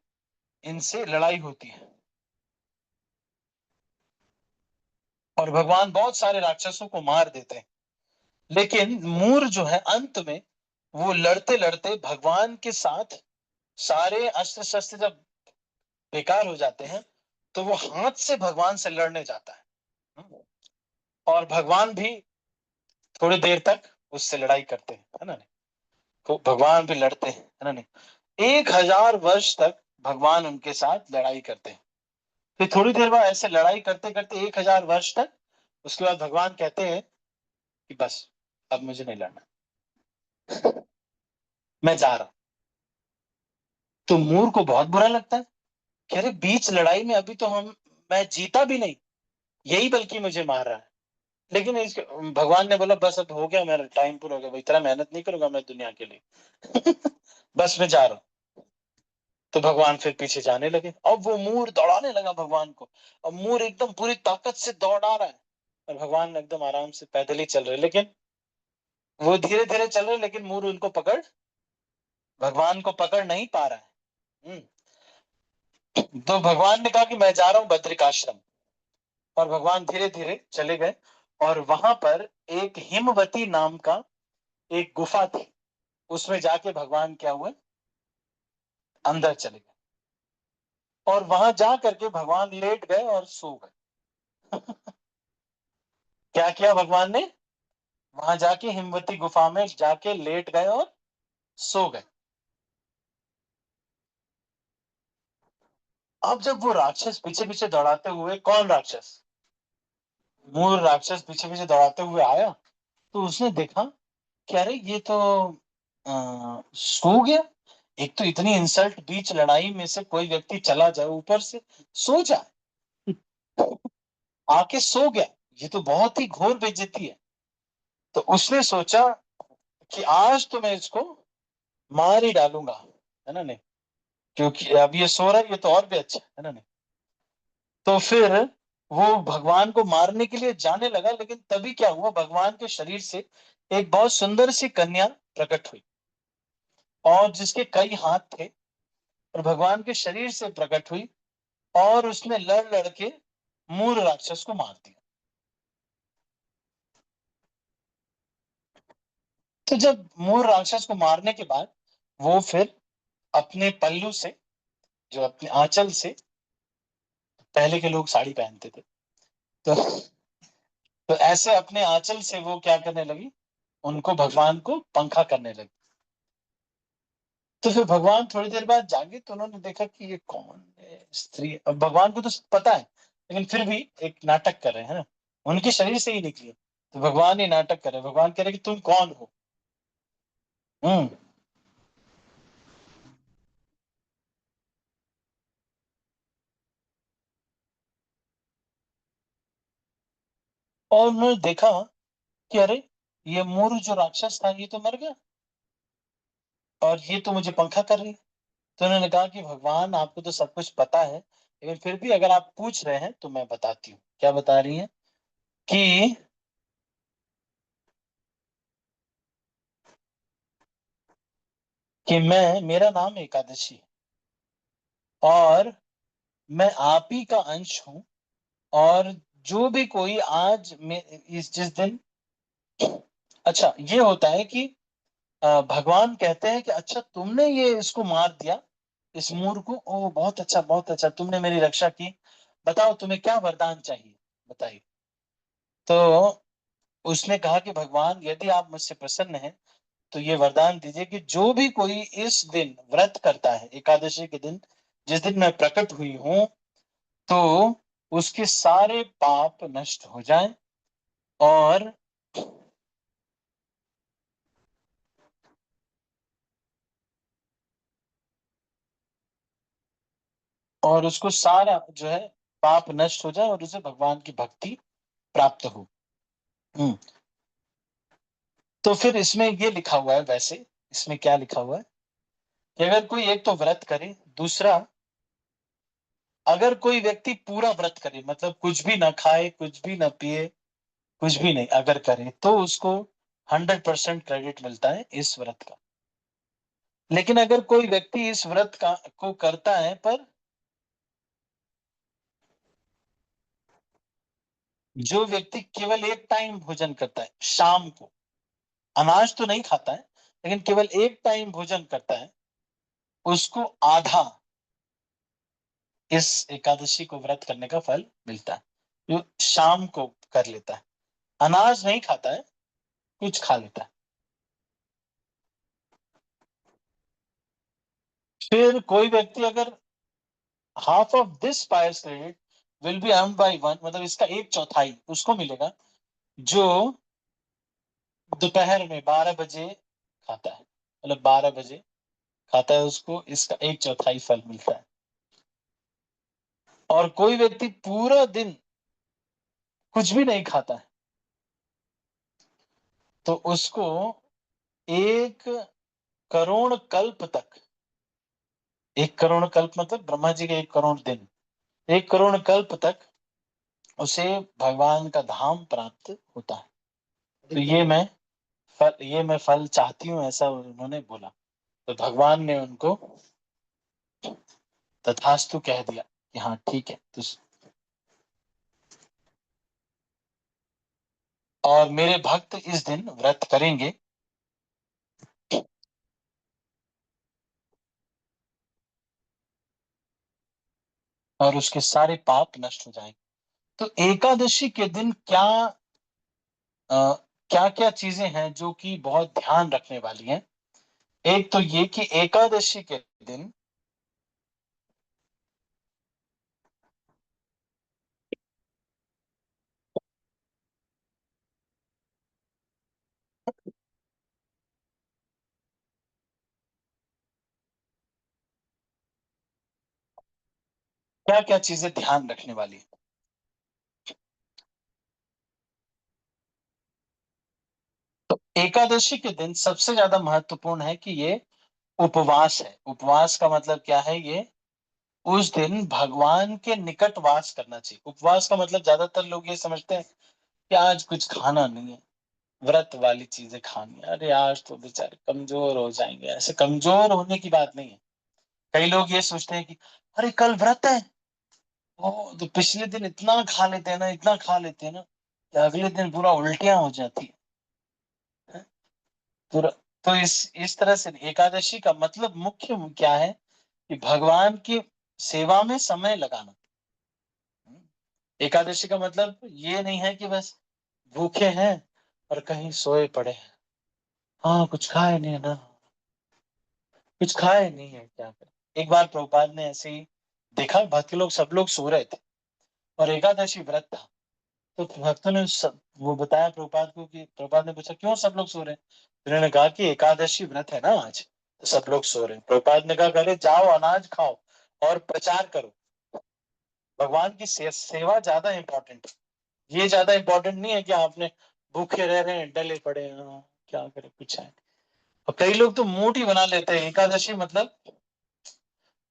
इनसे लड़ाई होती है। और भगवान बहुत सारे राक्षसों को मार देते हैं। लेकिन मूर जो है अंत में, वो लड़ते लड़ते भगवान के साथ, सारे अस्त्र शस्त्र जब बेकार हो जाते हैं, तो वो हाथ से भगवान से लड़ने जाता है। और भगवान भी थोड़ी देर तक उससे लड़ाई करते हैं, है ना नहीं? तो भगवान भी लड़ते हैं, है ना नहीं? 1000 वर्ष तक भगवान उनके साथ लड़ाई करते हैं। फिर थोड़ी देर बाद ऐसे लड़ाई करते करते 1000 वर्ष तक, उसके बाद भगवान कहते हैं कि बस, अब मुझे नहीं लड़ना, मैं जा रहा हूं। तो मूर को बहुत बुरा लगता है कि अरे, बीच लड़ाई में अभी तो मैं जीता भी नहीं, यही बल्कि मुझे मार रहा है। लेकिन भगवान ने बोला बस, अब हो गया, मेरा टाइम पूरा हो गया, इतना मेहनत नहीं करूंगा मैं दुनिया के लिए। बस मैं जा रहा हूँ। तो भगवान फिर पीछे जाने लगे। अब वो मूर दौड़ाने लगा भगवान को। अब मूर एकदम पूरी ताकत से दौड़ा रहा है। और भगवान एकदम आराम से पैदल ही चल रहे, लेकिन वो धीरे धीरे चल रहे, लेकिन मूर उनको पकड़, भगवान को पकड़ नहीं पा रहा है। तो भगवान ने कहा कि मैं जा रहा हूं बद्रिकाश्रम। और भगवान धीरे धीरे चले गए। और वहां पर एक हिमवती नाम का एक गुफा थी। उसमें जाके भगवान क्या हुए, अंदर चले गए। और वहां जा करके भगवान लेट गए और सो गए। क्या किया भगवान ने? वहां जाके हिमवती गुफा में जाके लेट गए और सो गए। अब जब वो राक्षस पीछे पीछे दौड़ाते हुए, कौन राक्षस? मूल राक्षस पीछे पीछे दौड़ाते हुए आया। तो उसने देखा कि अरे, ये तो सो गया। एक तो इतनी इंसल्ट, बीच लड़ाई में से कोई व्यक्ति चला जाए, ऊपर से सो जाए, आके सो गया। ये तो बहुत ही घोर बेइज्जती है। तो उसने सोचा कि आज तो मैं इसको मार ही डालूंगा, है ना नहीं? क्योंकि अब ये सो रहा है, ये तो और भी अच्छा है ना नहीं? तो फिर वो भगवान को मारने के लिए जाने लगा, लेकिन तभी क्या हुआ, भगवान के शरीर से एक बहुत सुंदर सी कन्या प्रकट हुई। और जिसके कई हाथ थे, और भगवान के शरीर से प्रकट हुई। और उसने लड़ लड़ के मूल राक्षस को मार दिया। तो जब मूल राक्षस को मारने के बाद, वो फिर अपने पल्लू से, जो अपने आंचल से, पहले के लोग साड़ी पहनते थे, तो ऐसे अपने आंचल से वो क्या करने लगी, उनको, भगवान को पंखा करने लगी। तो फिर भगवान थोड़ी देर बाद जागे, तो उन्होंने देखा कि ये कौन है स्त्री। अब भगवान को तो पता है, लेकिन फिर भी एक नाटक कर रहे हैं ना, उनके शरीर से ही निकली है। तो भगवान ये नाटक कर रहे हैं, भगवान कह रहे कि तुम कौन हो? हम्म। और उन्होंने देखा कि अरे, ये मोर जो राक्षस था, ये तो मर गया, और ये तो मुझे पंखा कर रही है। तो उन्होंने कहा कि भगवान, आपको तो सब कुछ पता है, लेकिन फिर भी अगर आप पूछ रहे हैं तो मैं बताती हूँ। क्या बता रही है? कि मैं, मेरा नाम एकादशी है। और मैं आप ही का अंश हूं। और जो भी कोई आज में इस जिस दिन, अच्छा ये होता है कि भगवान कहते हैं कि अच्छा तुमने ये इसको मार दिया, इस मूर्ख को, ओ बहुत अच्छा बहुत अच्छा, तुमने मेरी रक्षा की, बताओ तुम्हें क्या वरदान चाहिए, बताइए। तो उसने कहा कि भगवान यदि आप मुझसे प्रसन्न हैं तो ये वरदान दीजिए कि जो भी कोई इस दिन व्रत करता है, एकादशी के दिन, जिस दिन मैं प्रकट हुई हूं, तो उसके सारे पाप नष्ट हो जाएं, और उसको सारा जो है पाप नष्ट हो जाए और उसे भगवान की भक्ति प्राप्त हो। हम्म। तो फिर इसमें ये लिखा हुआ है, वैसे इसमें क्या लिखा हुआ है कि अगर कोई एक तो व्रत करे, दूसरा अगर कोई व्यक्ति पूरा व्रत करे, मतलब कुछ भी ना खाए, कुछ भी ना पिए, कुछ भी नहीं अगर करे, तो उसको 100% क्रेडिट मिलता है इस व्रत का। लेकिन अगर कोई व्यक्ति इस व्रत का को करता है, पर जो व्यक्ति केवल एक टाइम भोजन करता है शाम को, अनाज तो नहीं खाता है, लेकिन केवल एक टाइम भोजन करता है, उसको आधा इस एकादशी को व्रत करने का फल मिलता है, जो शाम को कर लेता है, अनाज नहीं खाता है, कुछ खा लेता है। फिर कोई व्यक्ति अगर half of this pious credit will be earn by one, मतलब इसका एक चौथाई उसको मिलेगा जो दोपहर में 12 बजे खाता है, मतलब 12 बजे खाता है, उसको इसका एक चौथाई फल मिलता है। और कोई व्यक्ति पूरा दिन कुछ भी नहीं खाता है, तो उसको 1 करोड़ कल्प तक, 1 करोड़ कल्प मतलब ब्रह्मा जी के 1 करोड़ दिन, 1 करोड़ कल्प तक उसे भगवान का धाम प्राप्त होता है। तो ये मैं फल चाहती हूँ, ऐसा उन्होंने बोला। तो भगवान ने उनको तथास्तु कह दिया कि हाँ ठीक है। तो और मेरे भक्त इस दिन व्रत करेंगे, और उसके सारे पाप नष्ट हो जाएंगे। तो एकादशी के दिन क्या क्या चीजें हैं जो कि बहुत ध्यान रखने वाली हैं। एक तो ये कि एकादशी के दिन क्या क्या चीजें ध्यान रखने वाली हैं। तो एकादशी के दिन सबसे ज्यादा महत्वपूर्ण है कि ये उपवास है। उपवास का मतलब क्या है, ये उस दिन भगवान के निकट वास करना चाहिए। उपवास का मतलब ज्यादातर लोग ये समझते हैं कि आज कुछ खाना नहीं है, व्रत वाली चीजें खानी है, अरे आज तो बेचारे कमजोर हो जाएंगे। ऐसे कमजोर होने की बात नहीं है। कई लोग ये सोचते हैं कि अरे कल व्रत है, ओ तो पिछले दिन इतना खा लेते हैं ना, इतना खा लेते हैं ना कि अगले दिन पूरा उल्टियां हो जाती है। पूरा। तो इस तरह से एकादशी का मतलब मुख्य क्या है कि भगवान की सेवा में समय लगाना। एकादशी का मतलब ये नहीं है कि बस भूखे हैं और कहीं सोए पड़े हैं, हाँ कुछ खाए नहीं है ना, कुछ खाए नहीं है, क्या करें। एक बार प्रभुपाद ने ऐसे ही देखा, भक्त लोग सब लोग सो रहे थे और एकादशी व्रत था। तो भक्तों ने वो बताया प्रभुपाद को, कि प्रभुपाद ने पूछा क्यों सब लोग सो रहे हैं। तो उन्होंने कहा कि एकादशी व्रत है ना आज, तो सब लोग सो रहे हैं। प्रभुपाद ने कहा अरे जाओ अनाज खाओ और प्रचार करो। भगवान की सेवा ज्यादा इंपॉर्टेंट है, ये ज्यादा इंपॉर्टेंट नहीं है कि आपने भूखे रह रहे हैं, डले पड़े हैं, हाँ, क्या करें कुछ है। और कई लोग तो मूड ही बना लेते हैं एकादशी मतलब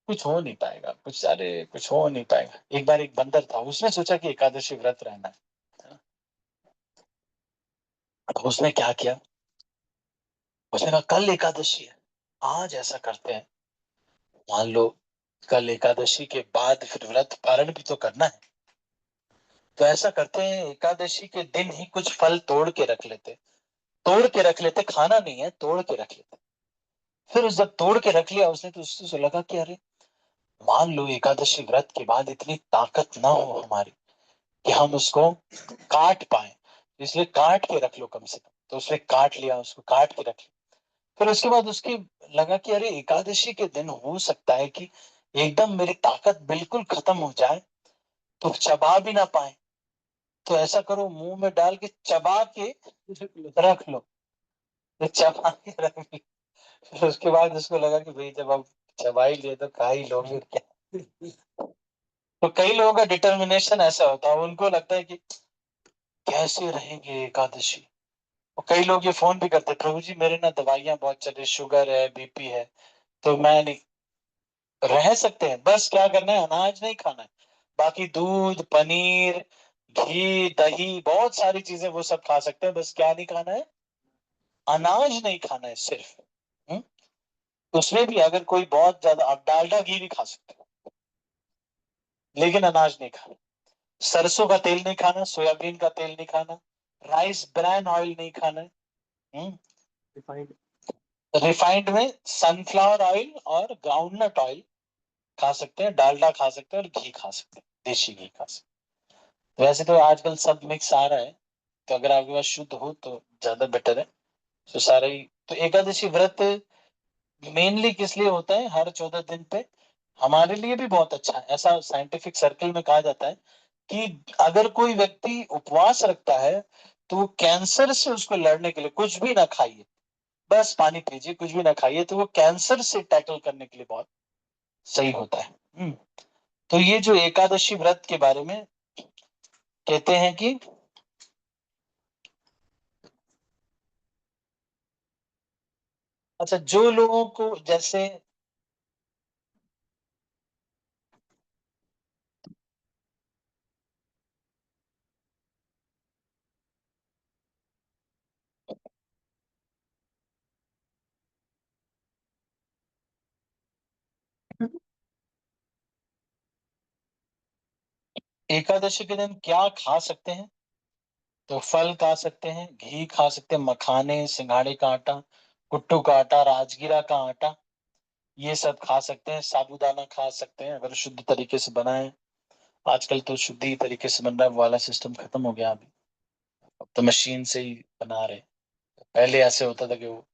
कुछ हो नहीं पाएगा, कुछ अरे कुछ हो नहीं पाएगा। एक बार एक बंदर था, उसने सोचा कि एकादशी व्रत रहना है। तो उसने क्या किया, उसने कहा कल एकादशी है, आज ऐसा करते हैं, मान लो कल एकादशी के बाद फिर व्रत पारण भी तो करना है। तो ऐसा करते हैं, एकादशी के दिन ही कुछ फल तोड़ के रख लेते। तोड़ के रख लेते, खाना नहीं है, तोड़ के रख लेते। फिर जब तोड़ के रख लिया उसने, तो उससे लगा कि अरे, मान लो एकादशी व्रत के बाद इतनी ताकत ना हो हमारी कि हम उसको काट पाए, इसलिए काट के रख लो कम से कम। तो उसने काट लिया, उसको काट के रख लिया। फिर उसके बाद उसकी लगा कि अरे, एकादशी के दिन हो सकता है कि एकदम मेरी ताकत बिल्कुल खत्म हो जाए, तो चबा भी ना पाए। तो ऐसा करो, मुंह में डाल के चबा के रख लो। तो चबा के रख लो। फिर उसके बाद उसको लगा कि भाई जब अब चबा ही लिए तो खा ही लो, फिर क्या। तो कई लोगों का डिटर्मिनेशन ऐसा होता है, उनको लगता है कि कैसे रहेंगे एकादशी। और कई लोग ये फोन भी करते, प्रभु जी मेरे ना दवाइयां बहुत चल रही, शुगर है, बीपी है, तो मैं नहीं रह सकते हैं। बस क्या करना है, अनाज नहीं खाना है। बाकी दूध, पनीर, घी, दही, बहुत सारी चीजें वो सब खा सकते हैं, बस क्या नहीं खाना है, अनाज नहीं खाना है सिर्फ। हम्म? उसमें भी अगर कोई बहुत ज्यादा, आप डालडा घी भी खा सकते हो, लेकिन अनाज नहीं खाना। सरसों का तेल नहीं खाना, सोयाबीन का तेल नहीं खाना, राइस ब्रान ऑयल नहीं खाना है। हम्म? रिफाइंड में सनफ्लावर ऑयल और ग्राउंडनट ऑयल खा सकते हैं, डालडा खा सकते हैं, और घी खा सकते हैं, देशी घी खा सकते हैं। वैसे तो आजकल सब मिक्स आ रहा है, तो अगर आपके पास शुद्ध हो तो ज्यादा बेटर है। तो सारा ही तो एकादशी व्रत मेनली किस लिए होता है, हर 14 दिन पे हमारे लिए भी बहुत अच्छा है। ऐसा साइंटिफिक सर्कल में कहा जाता है कि अगर कोई व्यक्ति उपवास रखता है, तो वो कैंसर से उसको लड़ने के लिए कुछ भी ना खाइए, बस पानी पीजिए, कुछ भी ना खाइए, तो वो कैंसर से टैकल करने के लिए बहुत सही होता है। तो ये जो एकादशी व्रत के बारे में कहते हैं कि, अच्छा, जो लोगों को जैसे एकादशी के दिन क्या खा सकते हैं, तो फल खा सकते हैं, घी खा सकते हैं, मखाने, सिंघाड़े का आटा, कुट्टू का आटा, राजगीरा का आटा, ये सब खा सकते हैं। साबूदाना खा सकते हैं अगर शुद्ध तरीके से बना है। आजकल तो शुद्धि तरीके से बन रहा है, वो वाला सिस्टम खत्म हो गया अभी। अब तो मशीन से ही बना रहे हैं। पहले ऐसे होता था कि वो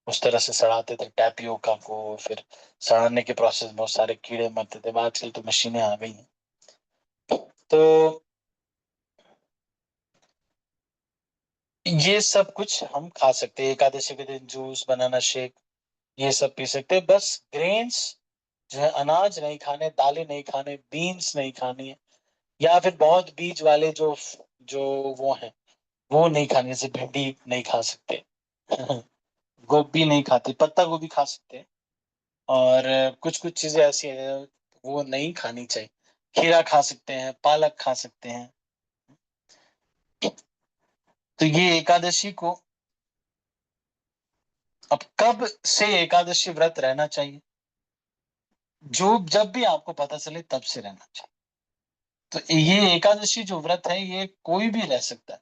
उस तरह से सड़ाते थे टैपियोका को, फिर सड़ाने के प्रोसेस में बहुत सारे कीड़े मरते थे। आजकल तो मशीनें आ गई हैं। तो ये सब कुछ हम खा सकते हैं एकादशी के दिन, जूस, बनाना शेक, ये सब पी सकते हैं। बस ग्रेन्स जो है, अनाज नहीं खाने, दालें नहीं खाने, बीन्स नहीं खानी है, या फिर बहुत बीज वाले जो जो वो हैं, वो नहीं खाने, जैसे भिंडी नहीं खा सकते। गोभी नहीं खाते, पत्ता गोभी खा सकते हैं। और कुछ कुछ चीजें ऐसी हैं वो नहीं खानी चाहिए। खीरा खा सकते हैं, पालक खा सकते हैं। तो ये एकादशी को, अब कब से एकादशी व्रत रहना चाहिए, जो जब भी आपको पता चले तब से रहना चाहिए। तो ये एकादशी जो व्रत है, ये कोई भी रह सकता है,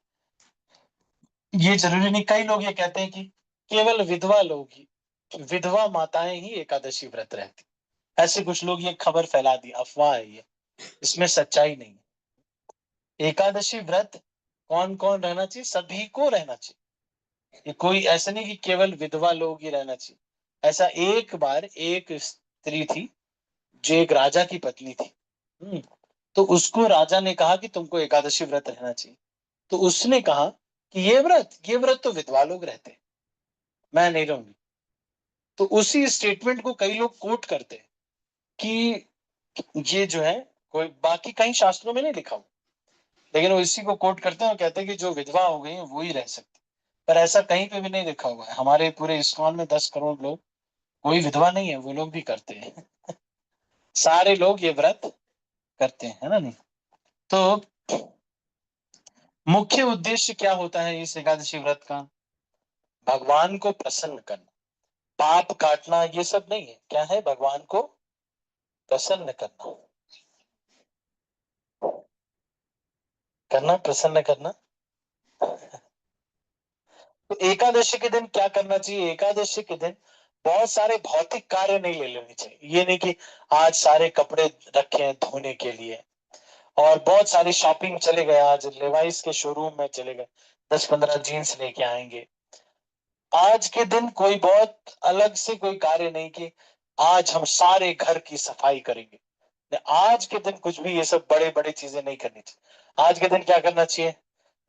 ये जरूरी नहीं। कई लोग ये कहते हैं कि केवल विधवा लोग ही, विधवा माताएं ही एकादशी व्रत रहती। ऐसे कुछ लोग ये खबर फैला दी, अफवाह है ये, इसमें सच्चाई नहीं है। एकादशी व्रत कौन कौन रहना चाहिए, सभी को रहना चाहिए। ये कोई ऐसा नहीं कि केवल विधवा लोग ही रहना चाहिए। ऐसा एक बार एक स्त्री थी, जो एक राजा की पत्नी थी। हम्म, तो उसको राजा ने कहा कि तुमको एकादशी व्रत रहना चाहिए। तो उसने कहा कि ये व्रत तो विधवा लोग रहते हैं, मैं नहीं रहूंगी। तो उसी स्टेटमेंट को कई लोग कोट करते हैं कि ये जो है, कोई बाकी कहीं शास्त्रों में नहीं लिखा हुआ, लेकिन वो इसी को कोट करते हैं और कहते हैं कि जो विधवा हो गई है वो ही रह सकती। पर ऐसा कहीं पे भी नहीं लिखा हुआ है। हमारे पूरे इस्कॉन में 10 करोड़ लोग, कोई विधवा नहीं है, वो लोग भी करते हैं। सारे लोग ये व्रत करते हैं, है ना नहीं। तो मुख्य उद्देश्य क्या होता है इस एकादशी व्रत का, भगवान को प्रसन्न करना, पाप काटना, ये सब नहीं है। क्या है, भगवान को प्रसन्न करना, करना प्रसन्न करना। तो एकादशी के दिन क्या करना चाहिए? एकादशी के दिन बहुत सारे भौतिक कार्य नहीं ले लेने चाहिए। ये नहीं कि आज सारे कपड़े रखे हैं धोने के लिए और बहुत सारी शॉपिंग चले गए, आज लेवाइस के शोरूम में चले गए, 10-15 जीन्स लेके आएंगे। आज के दिन कोई बहुत अलग से कोई कार्य नहीं कि आज हम सारे घर की सफाई करेंगे। आज के दिन कुछ भी ये सब बड़े बड़े चीजें नहीं करनी चाहिए। आज के दिन क्या करना चाहिए?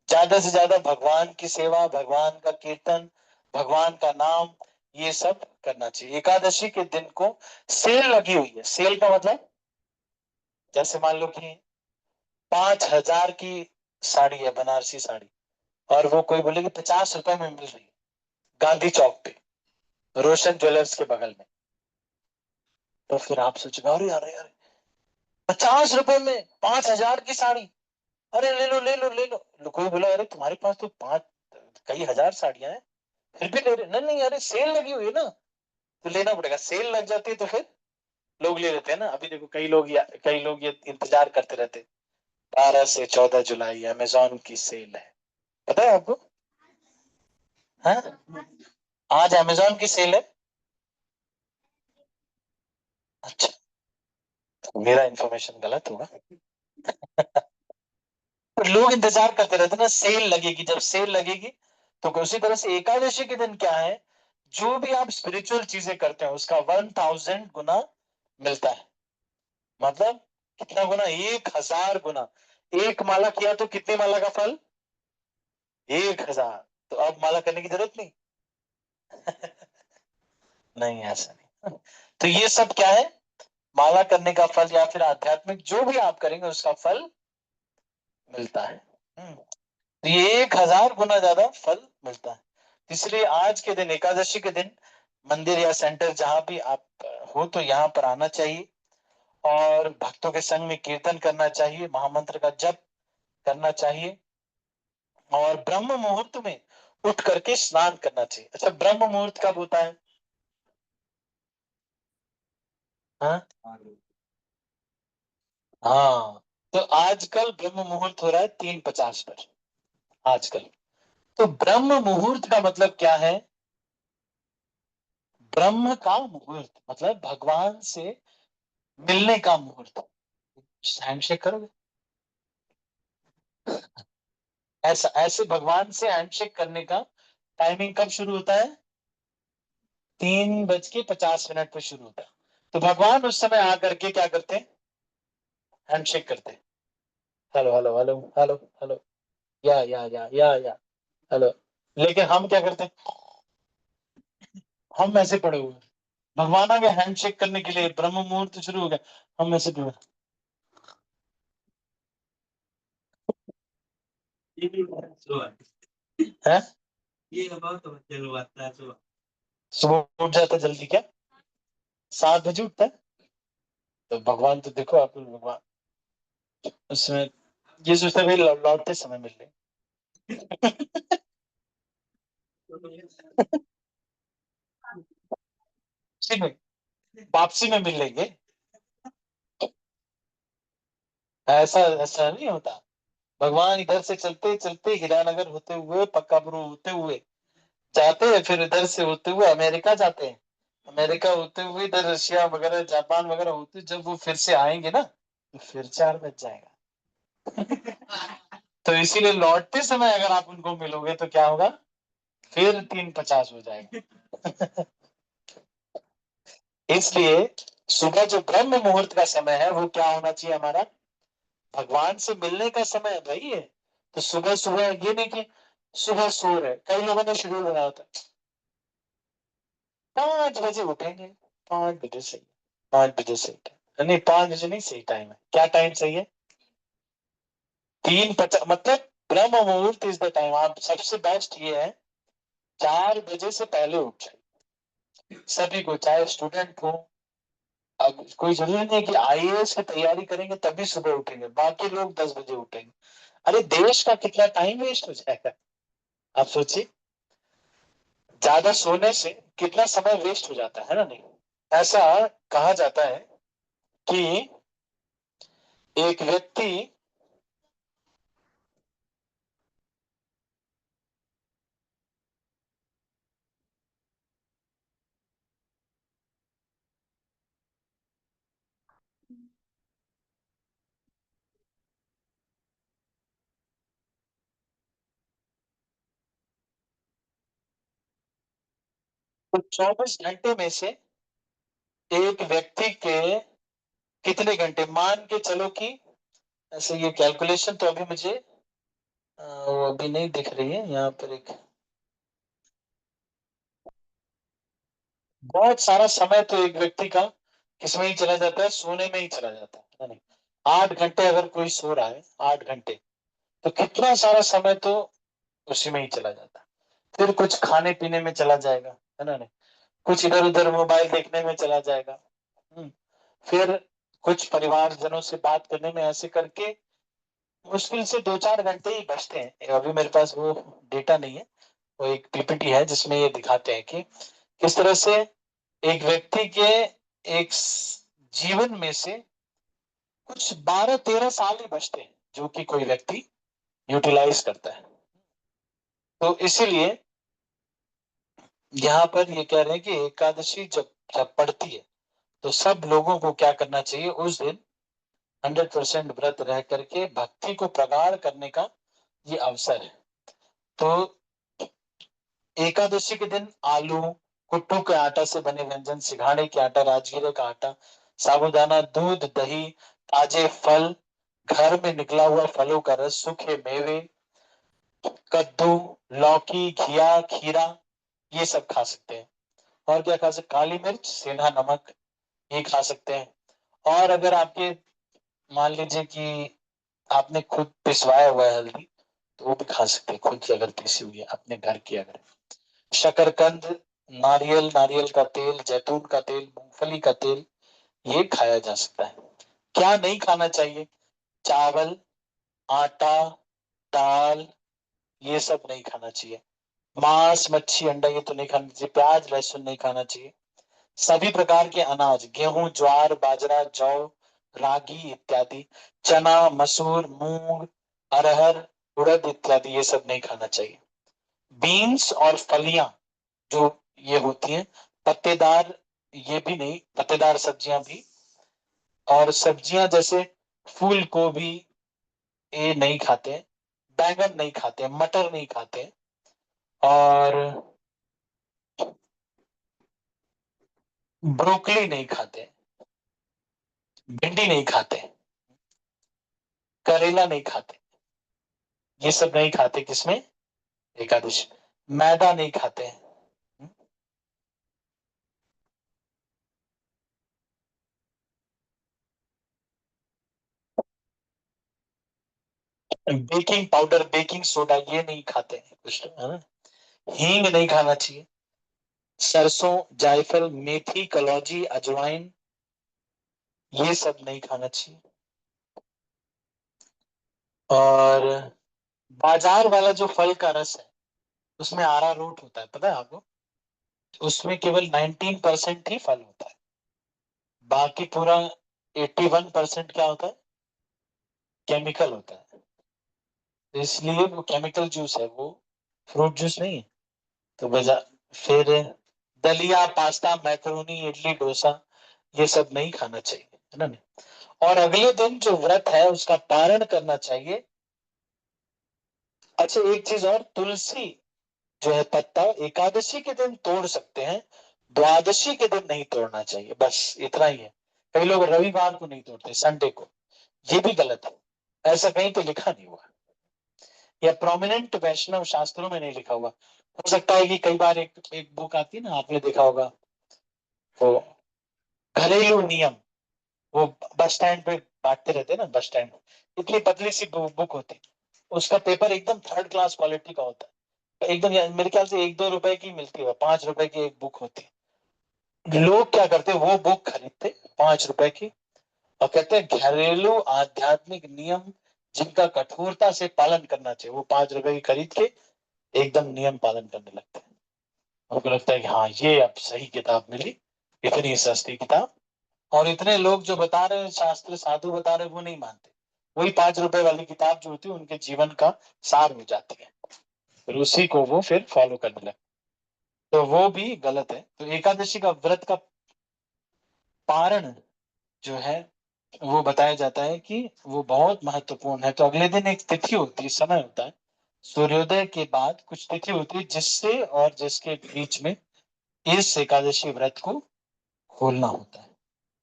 ज्यादा से ज्यादा भगवान की सेवा, भगवान का कीर्तन, भगवान का नाम, ये सब करना चाहिए। एकादशी के दिन को सेल लगी हुई है। सेल का मतलब जैसे मान लो कि 5,000 की साड़ी है, बनारसी साड़ी, और वो कोई बोले कि 50 रुपए में मिल रही है गांधी चौक पे, रोशन ज्वेलर्स के बगल में। तो फिर आप सोचोगे अरे अरे अरे, 50 रुपए में 5,000 की साड़ी, अरे ले लो ले लो ले लो। कोई बोला अरे तुम्हारे पास तो पांच कई हजार साड़ियां हैं, फिर भी ले रहे? नहीं नहीं, अरे सेल लगी हुई है ना, तो लेना पड़ेगा। सेल लग जाती है तो फिर लोग ले लेते हैं ना। अभी देखो कई लोग ये इंतजार करते रहते, 12 से 14 जुलाई अमेजोन की सेल है, पता है आपको? हाँ, आज अमेजोन की सेल है। अच्छा, तो मेरा इंफॉर्मेशन गलत होगा। तो लोग इंतजार करते रहते हैं ना, सेल लगेगी, जब सेल लगेगी। तो उसी तरह से एकादशी के दिन क्या है, जो भी आप स्पिरिचुअल चीजें करते हैं उसका 1,000 गुना मिलता है। मतलब कितना गुना? 1,000 गुना। एक माला किया तो कितने माला का फल? 1,000। तो अब माला करने की जरूरत नहीं। नहीं, ऐसा नहीं। तो ये सब क्या है? माला करने का फल या फिर आध्यात्मिक जो भी आप करेंगे उसका फल मिलता है। तो ये 1,000 गुना ज्यादा फल मिलता है। इसलिए आज के दिन, एकादशी के दिन, मंदिर या सेंटर जहां भी आप हो तो यहाँ पर आना चाहिए और भक्तों के संग में कीर्तन करना चाहिए, महामंत्र का जप करना चाहिए और ब्रह्म मुहूर्त में उठ करके स्नान करना चाहिए। अच्छा, ब्रह्म मुहूर्त कब होता है? हाँ हाँ, तो आजकल ब्रह्म मुहूर्त हो रहा है 3:50 पर आजकल। तो ब्रह्म मुहूर्त का मतलब क्या है? ब्रह्म का मुहूर्त मतलब भगवान से मिलने का मुहूर्त। हैंडशेक करोगे? ऐसा ऐसे भगवान से हैंडशेक करने का टाइमिंग कब शुरू होता है? 3:50 पर शुरू होता है। तो भगवान उस समय आकर के क्या करते हैं? हैंडशेक करते हैं। Hello hello hello hello hello, या हेलो। लेकिन हम क्या करते हैं? हम ऐसे पड़े हुए हैं। भगवान आगे हैंडशेक करने के लिए, ब्रह्म मुहूर्त शुरू हो गया, हम ऐसे पड़े हैं। सुबह उठ जाता जल्दी क्या? 7 बजे उठता है। तो भगवान तो देखो, आप भगवान उसमें ये सोचते भाई लौटते समय मिल रहे। वापसी में, वापसी में मिल लेंगे। ऐसा ऐसा नहीं होता। भगवान इधर से चलते चलते हीरानगर होते हुए, पक्कापुर होते हुए जाते हैं, फिर इधर से होते हुए अमेरिका जाते हैं, अमेरिका होते हुए इधर रशिया वगैरह, जापान वगैरह होते, जब वो फिर से आएंगे ना तो फिर 4 बज जाएगा। तो इसीलिए लौटते समय अगर आप उनको मिलोगे तो क्या होगा? फिर 3:50 हो जाएगा। इसलिए सुबह जो ब्रह्म मुहूर्त का समय है वो क्या होना चाहिए हमारा? भगवान से मिलने का समय है भाई ये। तो सुबह सुबह ये नहीं कि सुबह सो रहे, कई लोगों ने शेड्यूल बनाया होता है 5 बजे उठेंगे, 5 बजे सही, 5 बजे सही। नहीं, 5 बजे नहीं सही टाइम है। क्या टाइम सही है? 3:50 मतलब ब्रह्म मुहूर्त इज द टाइम। आप सबसे बेस्ट ये है 4 बजे से पहले उठ जाए सभी को, चाहे स्टूडेंट हो। अब कोई जरूरी नहीं है कि आईएएस की तैयारी करेंगे तभी सुबह उठेंगे, बाकी लोग 10 बजे उठेंगे। अरे देश का कितना टाइम वेस्ट हो जाएगा, आप सोचिए। ज्यादा सोने से कितना समय वेस्ट हो जाता है ना? नहीं, ऐसा कहा जाता है कि एक व्यक्ति 24 घंटे में से एक व्यक्ति के कितने घंटे, मान के चलो कि, ऐसे ये कैलकुलेशन तो अभी मुझे वो अभी नहीं दिख रही है यहाँ पर। एक बहुत सारा समय तो एक व्यक्ति का किसमें ही चला जाता है, सोने में ही चला जाता है नहीं? 8 घंटे अगर कोई सो रहा है, 8 घंटे, तो कितना सारा समय तो उसी में ही चला जाता है। फिर कुछ खाने पीने में चला जाएगा, है ना नहीं? कुछ इधर उधर मोबाइल देखने में चला जाएगा। फिर कुछ परिवारजनों से बात करने में, ऐसे करके मुश्किल से 2-4 घंटे ही बचते हैं। अभी मेरे पास वो डेटा नहीं है, वो एक पीपीटी है जिसमें ये दिखाते हैं कि किस तरह से एक व्यक्ति के एक जीवन में से कुछ 12-13 साल ही बचते हैं जो कि कोई व्यक्ति यूटिलाइज करता है। तो इसीलिए यहाँ पर ये कह रहे हैं कि एकादशी जब जब पड़ती है तो सब लोगों को क्या करना चाहिए, उस दिन 100% व्रत रह करके भक्ति को प्रगाढ़ करने का ये अवसर है। तो एकादशी के दिन आलू, कुट्टू के आटा से बने व्यंजन, सिंघाड़े के आटा, राजगिरे का आटा, साबूदाना, दूध, दही, ताजे फल, घर में निकला हुआ फलों का रस, सूखे मेवे, कद्दू, लौकी, घिया, खीरा, ये सब खा सकते हैं। और क्या खा सकते, काली मिर्च, सेंधा नमक, ये खा सकते हैं। और अगर आपके, मान लीजिए कि आपने खुद पिसवाया हुआ है हल्दी, तो वो भी खा सकते हैं, खुद से अगर पिसी हुई है अपने घर की। अगर शकरकंद, नारियल, नारियल का तेल, जैतून का तेल, मूंगफली का तेल, ये खाया जा सकता है। क्या नहीं खाना चाहिए, चावल, आटा, दाल, ये सब नहीं खाना चाहिए। मांस, मच्छी, अंडा, ये तो नहीं खाना चाहिए। प्याज, लहसुन नहीं खाना चाहिए। सभी प्रकार के अनाज, गेहूं, ज्वार, बाजरा, जौ, रागी इत्यादि, चना, मसूर, मूंग, अरहर, उड़द इत्यादि, ये सब नहीं खाना चाहिए। बीन्स और फलियां जो ये होती हैं, पत्तेदार, ये भी नहीं, पत्तेदार सब्जियां भी। और सब्जियां जैसे फूल गोभी, ये नहीं खाते हैं। बैंगन नहीं खाते हैं, मटर नहीं खाते हैं। और ब्रोकली नहीं खाते, भिंडी नहीं खाते, करेला नहीं खाते, ये सब नहीं खाते किसमें, एकादशी। मैदा नहीं खाते हैं। बेकिंग पाउडर, बेकिंग सोडा, ये नहीं खाते हैं कुछ लोग, है ना। हींग नहीं खाना चाहिए। सरसों, जायफल, मेथी, कलौजी, अजवाइन, ये सब नहीं खाना चाहिए। और बाजार वाला जो फल का रस है, उसमें आरा रूट होता है, पता है आपको। उसमें केवल 19% ही फल होता है, बाकी पूरा 81% क्या होता है, केमिकल होता है। तो इसलिए वो केमिकल जूस है, वो फ्रूट जूस नहीं है। तो बजा फिर दलिया, पास्ता, मैक्रोनी, इडली, डोसा, ये सब नहीं खाना चाहिए, है ना नहीं। और अगले दिन जो व्रत है उसका पारण करना चाहिए। अच्छा, एक चीज और, तुलसी जो है पत्ता, एकादशी के दिन तोड़ सकते हैं, द्वादशी के दिन नहीं तोड़ना चाहिए, बस इतना ही है। कई लोग रविवार को नहीं तोड़ते, संडे को, ये भी गलत है। ऐसा कहीं तो लिखा नहीं हुआ, या प्रोमिनेंट वैष्णव शास्त्रों में नहीं लिखा हुआ। हो सकता है कि कई बार एक एक बुक आती है ना, आपने देखा होगा, वो घरेलू नियम, वो बस स्टैंड पे बांटते रहते हैं ना, बस स्टैंड, इतनी पतली सी बुक होती है। उसका पेपर एकदम थर्ड क्लास क्वालिटी का होता है, एकदम मेरे ख्याल से 1-2 रुपए की मिलती है, 5 रुपए की एक बुक होती है। लोग क्या करते हैं, वो बुक खरीदते 5 रुपए की, और कहते हैं घरेलू आध्यात्मिक नियम जिनका कठोरता से पालन करना चाहिए, वो 5 रुपए की खरीद के एकदम नियम पालन करने लगते हैं। उनको लगता है कि हाँ, ये अब सही किताब मिली, इतनी सस्ती किताब, और इतने लोग जो बता रहे हैं, शास्त्र साधु बता रहे हैं, वो नहीं मानते। वही 5 रुपए वाली किताब जो होती है उनके जीवन का सार हो जाती है, फिर उसी को वो फिर फॉलो करने लगते, तो वो भी गलत है। तो एकादशी का व्रत का पारण जो है वो बताया जाता है कि वो बहुत महत्वपूर्ण है। तो अगले दिन एक तिथि होती है, समय होता है, सूर्योदय के बाद कुछ तिथि होती है जिससे और जिसके बीच में इस एकादशी व्रत को खोलना होता है।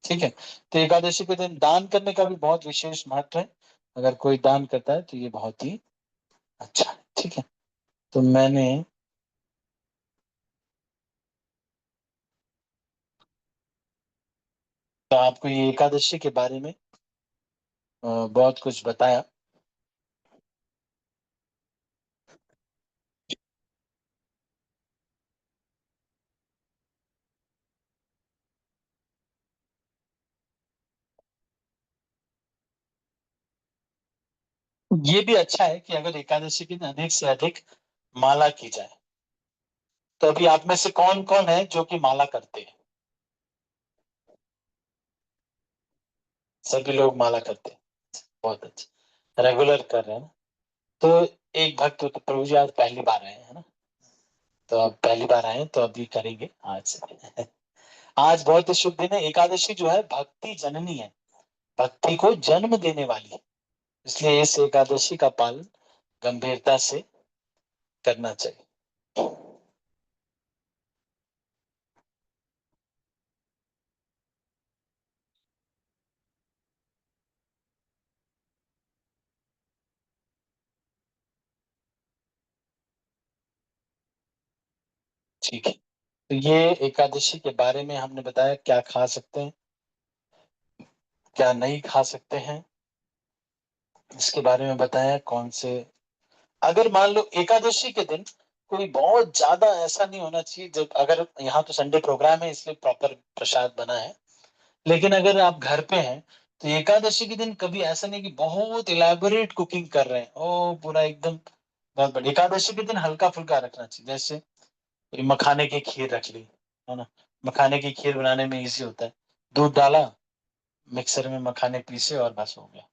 ठीक है। तो एकादशी के दिन दान करने का भी बहुत विशेष महत्व है। अगर कोई दान करता है तो ये बहुत ही अच्छा है। ठीक है। तो मैंने तो आपको ये एकादशी के बारे में बहुत कुछ बताया। ये भी अच्छा है कि अगर एकादशी के दिन अधिक से अधिक माला की जाए। तो अभी आप में से कौन कौन है जो कि माला करते हैं? सभी लोग माला करते हैं। बहुत अच्छा, रेगुलर कर रहे हैं ना। तो एक भक्त तो प्रभु जी आज पहली बार आए हैं ना, तो अब पहली बार आए हैं, तो अभी करेंगे आज से। आज बहुत ही शुभ दिन है। एकादशी जो है भक्ति जननी है, भक्ति को जन्म देने वाली है, इसलिए इस एकादशी का पालन गंभीरता से करना चाहिए। ठीक है। तो ये एकादशी के बारे में हमने बताया क्या खा सकते हैं, क्या नहीं खा सकते हैं, इसके बारे में बताया कौन से। अगर मान लो एकादशी के दिन कोई बहुत ज्यादा ऐसा नहीं होना चाहिए, जब अगर यहाँ तो संडे प्रोग्राम है इसलिए प्रॉपर प्रसाद बना है, लेकिन अगर आप घर पे हैं तो एकादशी के दिन कभी ऐसा नहीं कि बहुत इलेबोरेट कुकिंग कर रहे हैं, ओ पूरा एकदम बहुत बड़ी। एकादशी के दिन हल्का फुल्का रखना चाहिए, जैसे कोई मखाने की खीर रख ली, है ना। मखाने की खीर बनाने में इजी होता है, दूध डाला, मिक्सर में मखाने पीसे और बस हो गया,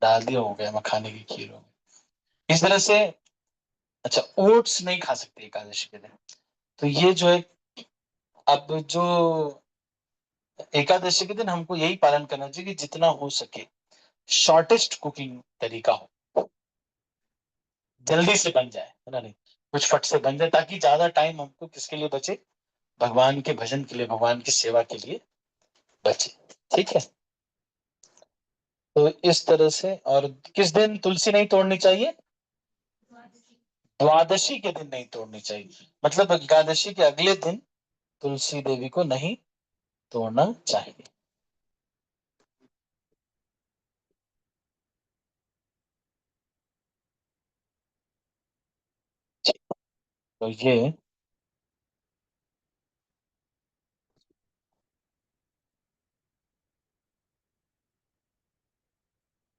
डाल दिया, हो गया मखाने की खीर हो गई। इस तरह से। अच्छा, ओट्स नहीं खा सकते एकादशी के दिन। तो ये जो है, अब जो एकादशी के दिन हमको यही पालन करना चाहिए कि जितना हो सके शॉर्टेस्ट कुकिंग तरीका हो, जल्दी से बन जाए, है ना, नहीं कुछ फट से बन जाए, ताकि ज्यादा टाइम हमको किसके लिए बचे, भगवान के भजन के लिए, भगवान की सेवा के लिए बचे। ठीक है। तो इस तरह से। और किस दिन तुलसी नहीं तोड़नी चाहिए? द्वादशी के दिन नहीं तोड़नी चाहिए, मतलब एकादशी के अगले दिन तुलसी देवी को नहीं तोड़ना चाहिए। तो ये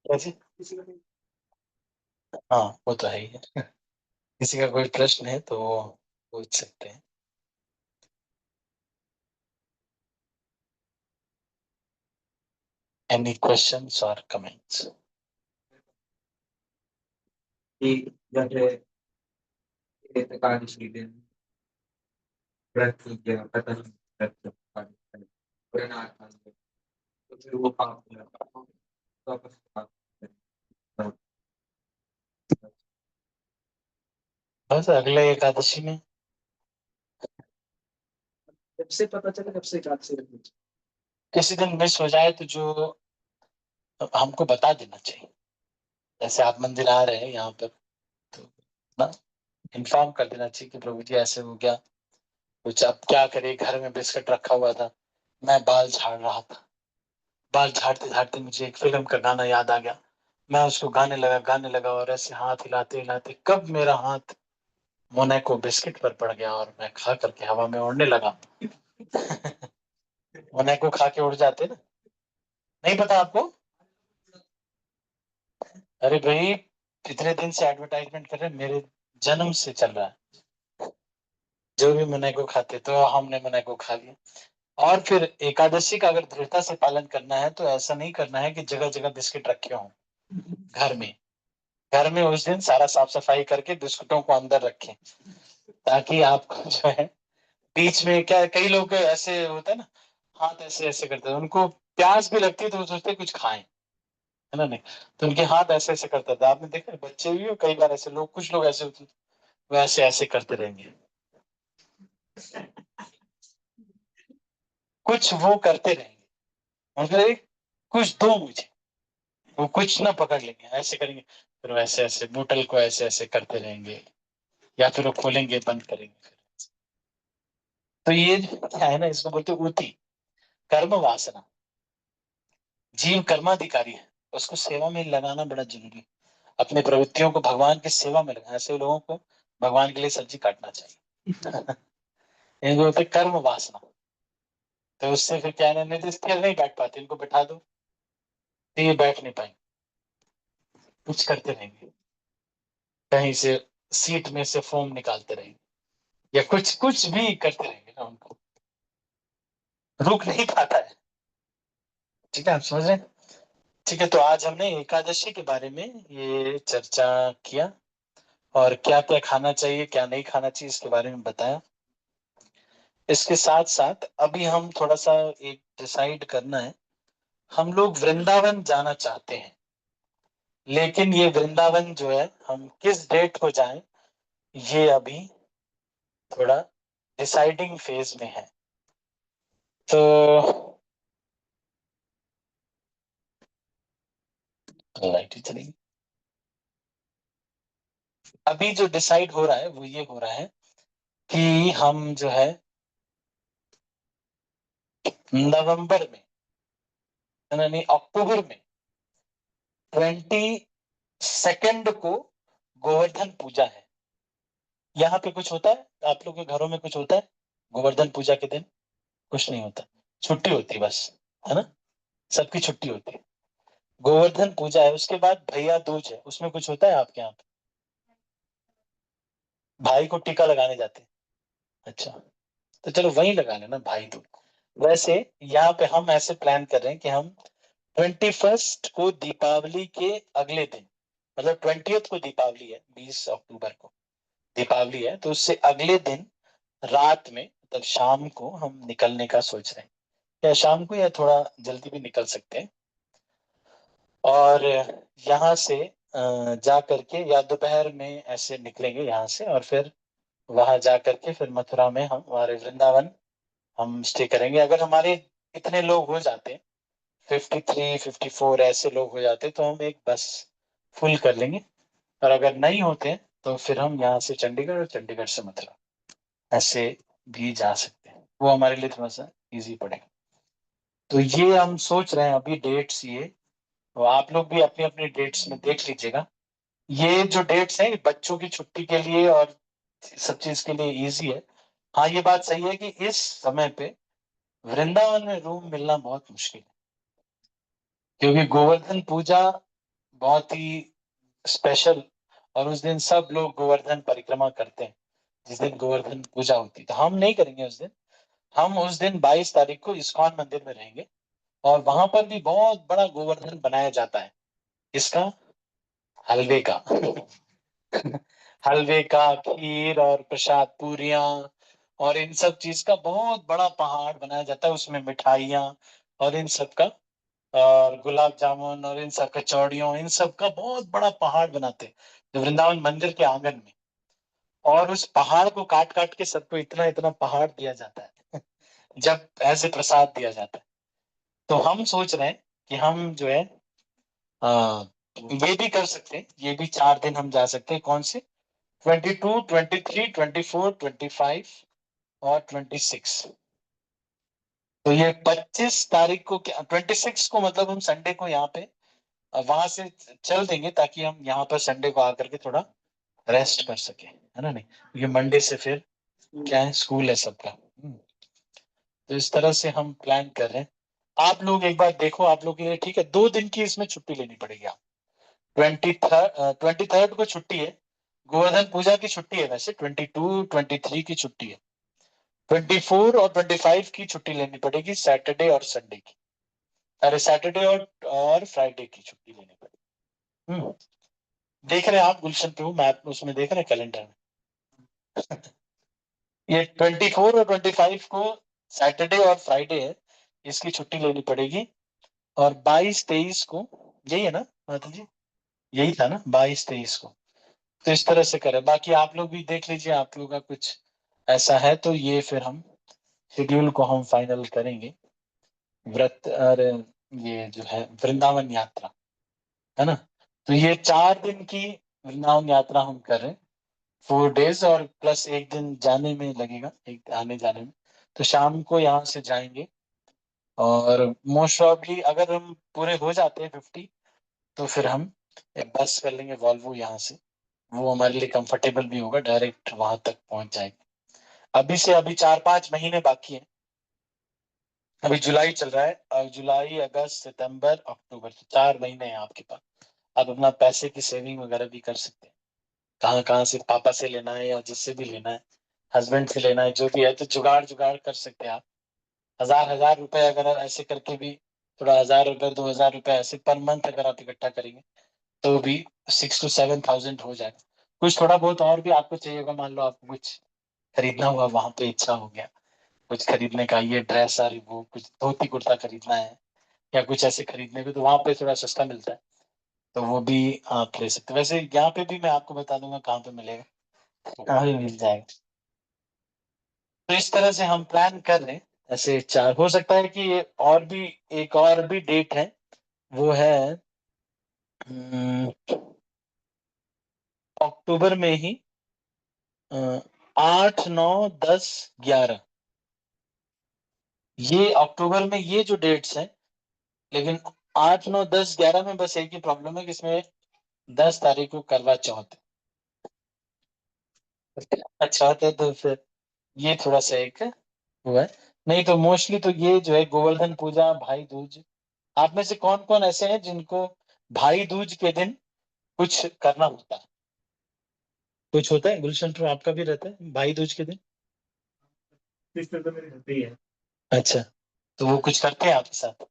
कैसे। हाँ, वो तो है ही है। किसी का कोई प्रश्न है तो वो पूछ सकते हैं। एनी क्वेश्चंस और कमेंट्स? कि जैसे एकादशी दिन व्रत किया, पता नहीं व्रत पूरे ना खा लिया, तो फिर वो पाप हो जाता है, तो वापस पाप करते हैं। बस अगले एकादशी में। जब से पता चला जब से एकादशी रखनी चाहिए। किसी दिन मिस हो जाए तो जो हमको बता देना चाहिए, जैसे आप मंदिर आ रहे हैं यहाँ पर, तो ना इन्फॉर्म कर देना चाहिए कि प्रभु जी ऐसे हो गया कुछ, अब क्या करे, घर में बिस्किट रखा हुआ था, मैं बाल झाड़ रहा था, बाल झाड़ते झाड़ते मुझे एक फिल्म का गाना याद आ गया, मैं उसको गाने लगा और ऐसे हाथ हिलाते हिलाते कब मेरा हाथ मोनाको बिस्किट पर पड़ गया और मैं खा करके हवा में उड़ने लगा। मोनाको खा के उड़ जाते ना। नहीं पता आपको? अरे भाई, इतने दिन से एडवर्टाइजमेंट कर रहे हैं, मेरे जन्म से चल रहा है, जो भी मोनाको खाते तो हमने मोनाको खा लिया। और फिर एकादशी का अगर दृढ़ता से पालन करना है तो ऐसा नहीं करना है कि जगह जगह बिस्किट रखे हों घर में। घर में उस दिन सारा साफ सफाई करके बिस्कुटों को अंदर रखें, ताकि आपको जो है बीच में क्या, कई लोग ऐसे होता है ना, हाथ ऐसे ऐसे करते हैं, उनको प्यास भी लगती है तो वो सोचते हैं कुछ खाएं, है ना, नहीं, तो उनके हाथ ऐसे ऐसे करते थे, आपने देखा है, बच्चे भी और कई बार ऐसे लोग, कुछ लोग ऐसे होते हैं, वो ऐसे ऐसे करते रहेंगे, कुछ वो करते रहेंगे, मतलब कुछ दो मुझे, वो कुछ ना पकड़ लेंगे, ऐसे करेंगे, फिर वो ऐसे ऐसे बोतल को ऐसे ऐसे करते रहेंगे, या फिर वो खोलेंगे बंद करेंगे। तो ये क्या है ना, इसको बोलते हैं ऊती, कर्म वासना। जीव कर्माधिकारी है, उसको सेवा में लगाना बड़ा जरूरी है। अपने प्रवृत्तियों को भगवान की सेवा में लगाना, ऐसे लोगों को भगवान के लिए सब्जी काटना चाहिए। इनको बोलते हैं कर्म वासना। तो उससे फिर क्या है ना, नहीं तो स्थिर नहीं बैठ पाते, इनको बैठा दो तो ये बैठ नहीं पाएंगे, कुछ करते रहेंगे, कहीं से सीट में से फोम निकालते रहेंगे, या कुछ कुछ भी करते रहेंगे ना, उनको रुक नहीं पाता है। ठीक है, आप समझ रहे हैं। ठीक है, तो आज हमने एकादशी के बारे में ये चर्चा किया, और क्या क्या खाना चाहिए क्या नहीं खाना चाहिए इसके बारे में बताया। इसके साथ साथ अभी हम थोड़ा सा एक डिसाइड करना है, हम लोग वृंदावन जाना चाहते हैं, लेकिन ये वृंदावन जो है हम किस डेट को जाएं, ये अभी थोड़ा डिसाइडिंग फेज में है। तो लाइट ही चलेगी। अभी जो डिसाइड हो रहा है वो ये हो रहा है कि हम जो है नवंबर में, नहीं अक्टूबर में 22 को गोवर्धन पूजा है। यहाँ पे कुछ होता है, आप लोग के घरों में कुछ होता है गोवर्धन पूजा के दिन? कुछ नहीं होता, छुट्टी होती है बस, है ना, सबकी छुट्टी होती है। गोवर्धन पूजा है, उसके बाद भैया दूज है, उसमें कुछ होता है आपके यहाँ पे? भाई को टीका लगाने जाते हैं, अच्छा, तो चलो वहीं लगा लेना भाई दूज। वैसे यहाँ पे हम ऐसे प्लान कर रहे हैं कि हम 21 को दीपावली के अगले दिन, मतलब 20th को दीपावली है, 20 अक्टूबर को दीपावली है, तो उससे अगले दिन रात में, मतलब शाम को हम निकलने का सोच रहे हैं, या शाम को या थोड़ा जल्दी भी निकल सकते हैं। और यहाँ से जा करके या दोपहर में ऐसे निकलेंगे यहाँ से, और फिर वहां जा करके फिर मथुरा में हम, हमारे वृंदावन हम स्टे करेंगे। अगर हमारे इतने लोग हो जाते हैं, 53 54 ऐसे लोग हो जाते हैं, तो हम एक बस फुल कर लेंगे। और अगर नहीं होते हैं तो फिर हम यहाँ से चंडीगढ़ और चंडीगढ़ से मथुरा ऐसे भी जा सकते हैं, वो हमारे लिए थोड़ा सा इजी पड़ेगा। तो ये हम सोच रहे हैं अभी डेट्स ये, तो आप लोग भी अपनी अपनी डेट्स में देख लीजिएगा। ये जो डेट्स हैं ये बच्चों की छुट्टी के लिए और सब चीज के लिए इजी है। हाँ, ये बात सही है कि इस समय पे वृंदावन में रूम मिलना बहुत मुश्किल है, क्योंकि गोवर्धन पूजा बहुत ही स्पेशल, और उस दिन सब लोग गोवर्धन परिक्रमा करते हैं, जिस दिन गोवर्धन पूजा होती है। तो हम नहीं करेंगे उस दिन, हम उस दिन 22 तारीख को इस्कॉन मंदिर में रहेंगे, और वहां पर भी बहुत बड़ा गोवर्धन बनाया जाता है। इसका, हलवे का। हलवे का, खीर और प्रसाद पूरियां, और इन सब चीज का बहुत बड़ा पहाड़ बनाया जाता है, उसमें मिठाइयाँ और इन सब का, और गुलाब जामुन और इन सब कचौड़ियों, इन सब का बहुत बड़ा पहाड़ बनाते हैं जो वृंदावन मंदिर के आंगन में। और उस पहाड़ को काट काट के सबको इतना इतना पहाड़ दिया जाता है, जब ऐसे प्रसाद दिया जाता है। तो हम सोच रहे हैं कि हम जो है ये भी कर सकते हैं, ये भी 4 दिन हम जा सकते हैं। कौन से? 22 23 24 25 और 26। तो ये 25 तारीख को, क्या 26 को, मतलब हम संडे को यहाँ पे वहां से चल देंगे, ताकि हम यहाँ पर संडे को आकर के थोड़ा रेस्ट कर सके, है ना, नहीं ये मंडे से फिर क्या है, स्कूल है सबका। तो इस तरह से हम प्लान कर रहे हैं। आप लोग एक बार देखो, आप लोग के लिए ठीक है, 2 दिन की इसमें छुट्टी लेनी पड़ेगी आप। 23 को छुट्टी है, गोवर्धन पूजा की छुट्टी है, वैसे 22 23 की छुट्टी है। 24 और 25 की छुट्टी लेनी पड़ेगी, सैटरडे और संडे की। अरे सैटरडे और फ्राइडे की छुट्टी लेनी पड़ेगी। देख रहे हैं आप गुलशन प्रभु, मैप उसमें देख रहे हैं कैलेंडर में। ये 24 और 25 को सैटरडे और फ्राइडे है, इसकी छुट्टी लेनी पड़ेगी। और 22-23 को, यही है ना माता जी, यही था ना 22-23 को। तो इस तरह से करें, बाकी आप लोग भी देख लीजिए, आप लोग का कुछ ऐसा है तो ये फिर हम शेड्यूल को हम फाइनल करेंगे। व्रत और ये जो है वृंदावन यात्रा है ना, तो ये 4 दिन की वृंदावन यात्रा हम कर रहे हैं, 4 days, और प्लस एक दिन जाने में लगेगा, एक आने जाने में। तो शाम को यहाँ से जाएंगे, और मोस्ट प्रॉब्ली अगर हम पूरे हो जाते हैं 50, तो फिर हम एक बस कर लेंगे वॉल्वो यहाँ से, वो हमारे लिए कंफर्टेबल भी होगा, डायरेक्ट वहां तक पहुंच जाएगा। अभी से अभी 4-5 महीने बाकी है, अभी जुलाई चल रहा है, और जुलाई अगस्त सितंबर अक्टूबर, 4 महीने हैं आपके पास। आप अपना पैसे की सेविंग वगैरह भी कर सकते हैं, कहाँ कहाँ से, पापा से लेना है या जिससे भी लेना है, हस्बैंड से लेना है, जो भी है, तो जुगाड़ जुगाड़ कर सकते हैं आप। 1000-1000 रुपए अगर ऐसे करके भी, थोड़ा 1000 रुपए 2000 रुपए ऐसे पर मंथ अगर आप इकट्ठा करेंगे, तो भी 6 to 7 thousand हो जाएगा। कुछ थोड़ा बहुत और भी आपको चाहिए होगा, मान लो आपको कुछ खरीदना हुआ वहां पे, इच्छा हो गया कुछ खरीदने का, ये ड्रेस और वो कुछ धोती कुर्ता खरीदना है, या कुछ ऐसे खरीदने को, तो वहां पे थोड़ा सस्ता मिलता है, तो वो भी आप ले सकते हैं। वैसे यहाँ पे भी मैं आपको बता दूंगा कहाँ पे मिलेगा, कहाँ पे मिल जाएगा। तो इस तरह से हम प्लान कर रहे हैं। ऐसे 4 हो सकता है कि ये और भी, एक और भी डेट है, वो है अक्टूबर में ही, 8, 9, 10, 11, ये अक्टूबर में ये जो डेट्स हैं। लेकिन 8, 9, 10, 11 में बस एक ही प्रॉब्लम है कि इसमें 10 तारीख को करवा चौथ है। अच्छा होता है, तो फिर ये थोड़ा सा एक हुआ है। नहीं तो मोस्टली तो ये जो है गोवर्धन पूजा, भाई दूज, आप में से कौन कौन ऐसे हैं जिनको भाई दूज के दिन कुछ करना होता है? कुछ होता है गुलशन, तो आपका भी रहता है भाई दूज के दिन? सिस्टर तो मेरी रहती है। अच्छा, तो वो कुछ करते हैं आपके साथ?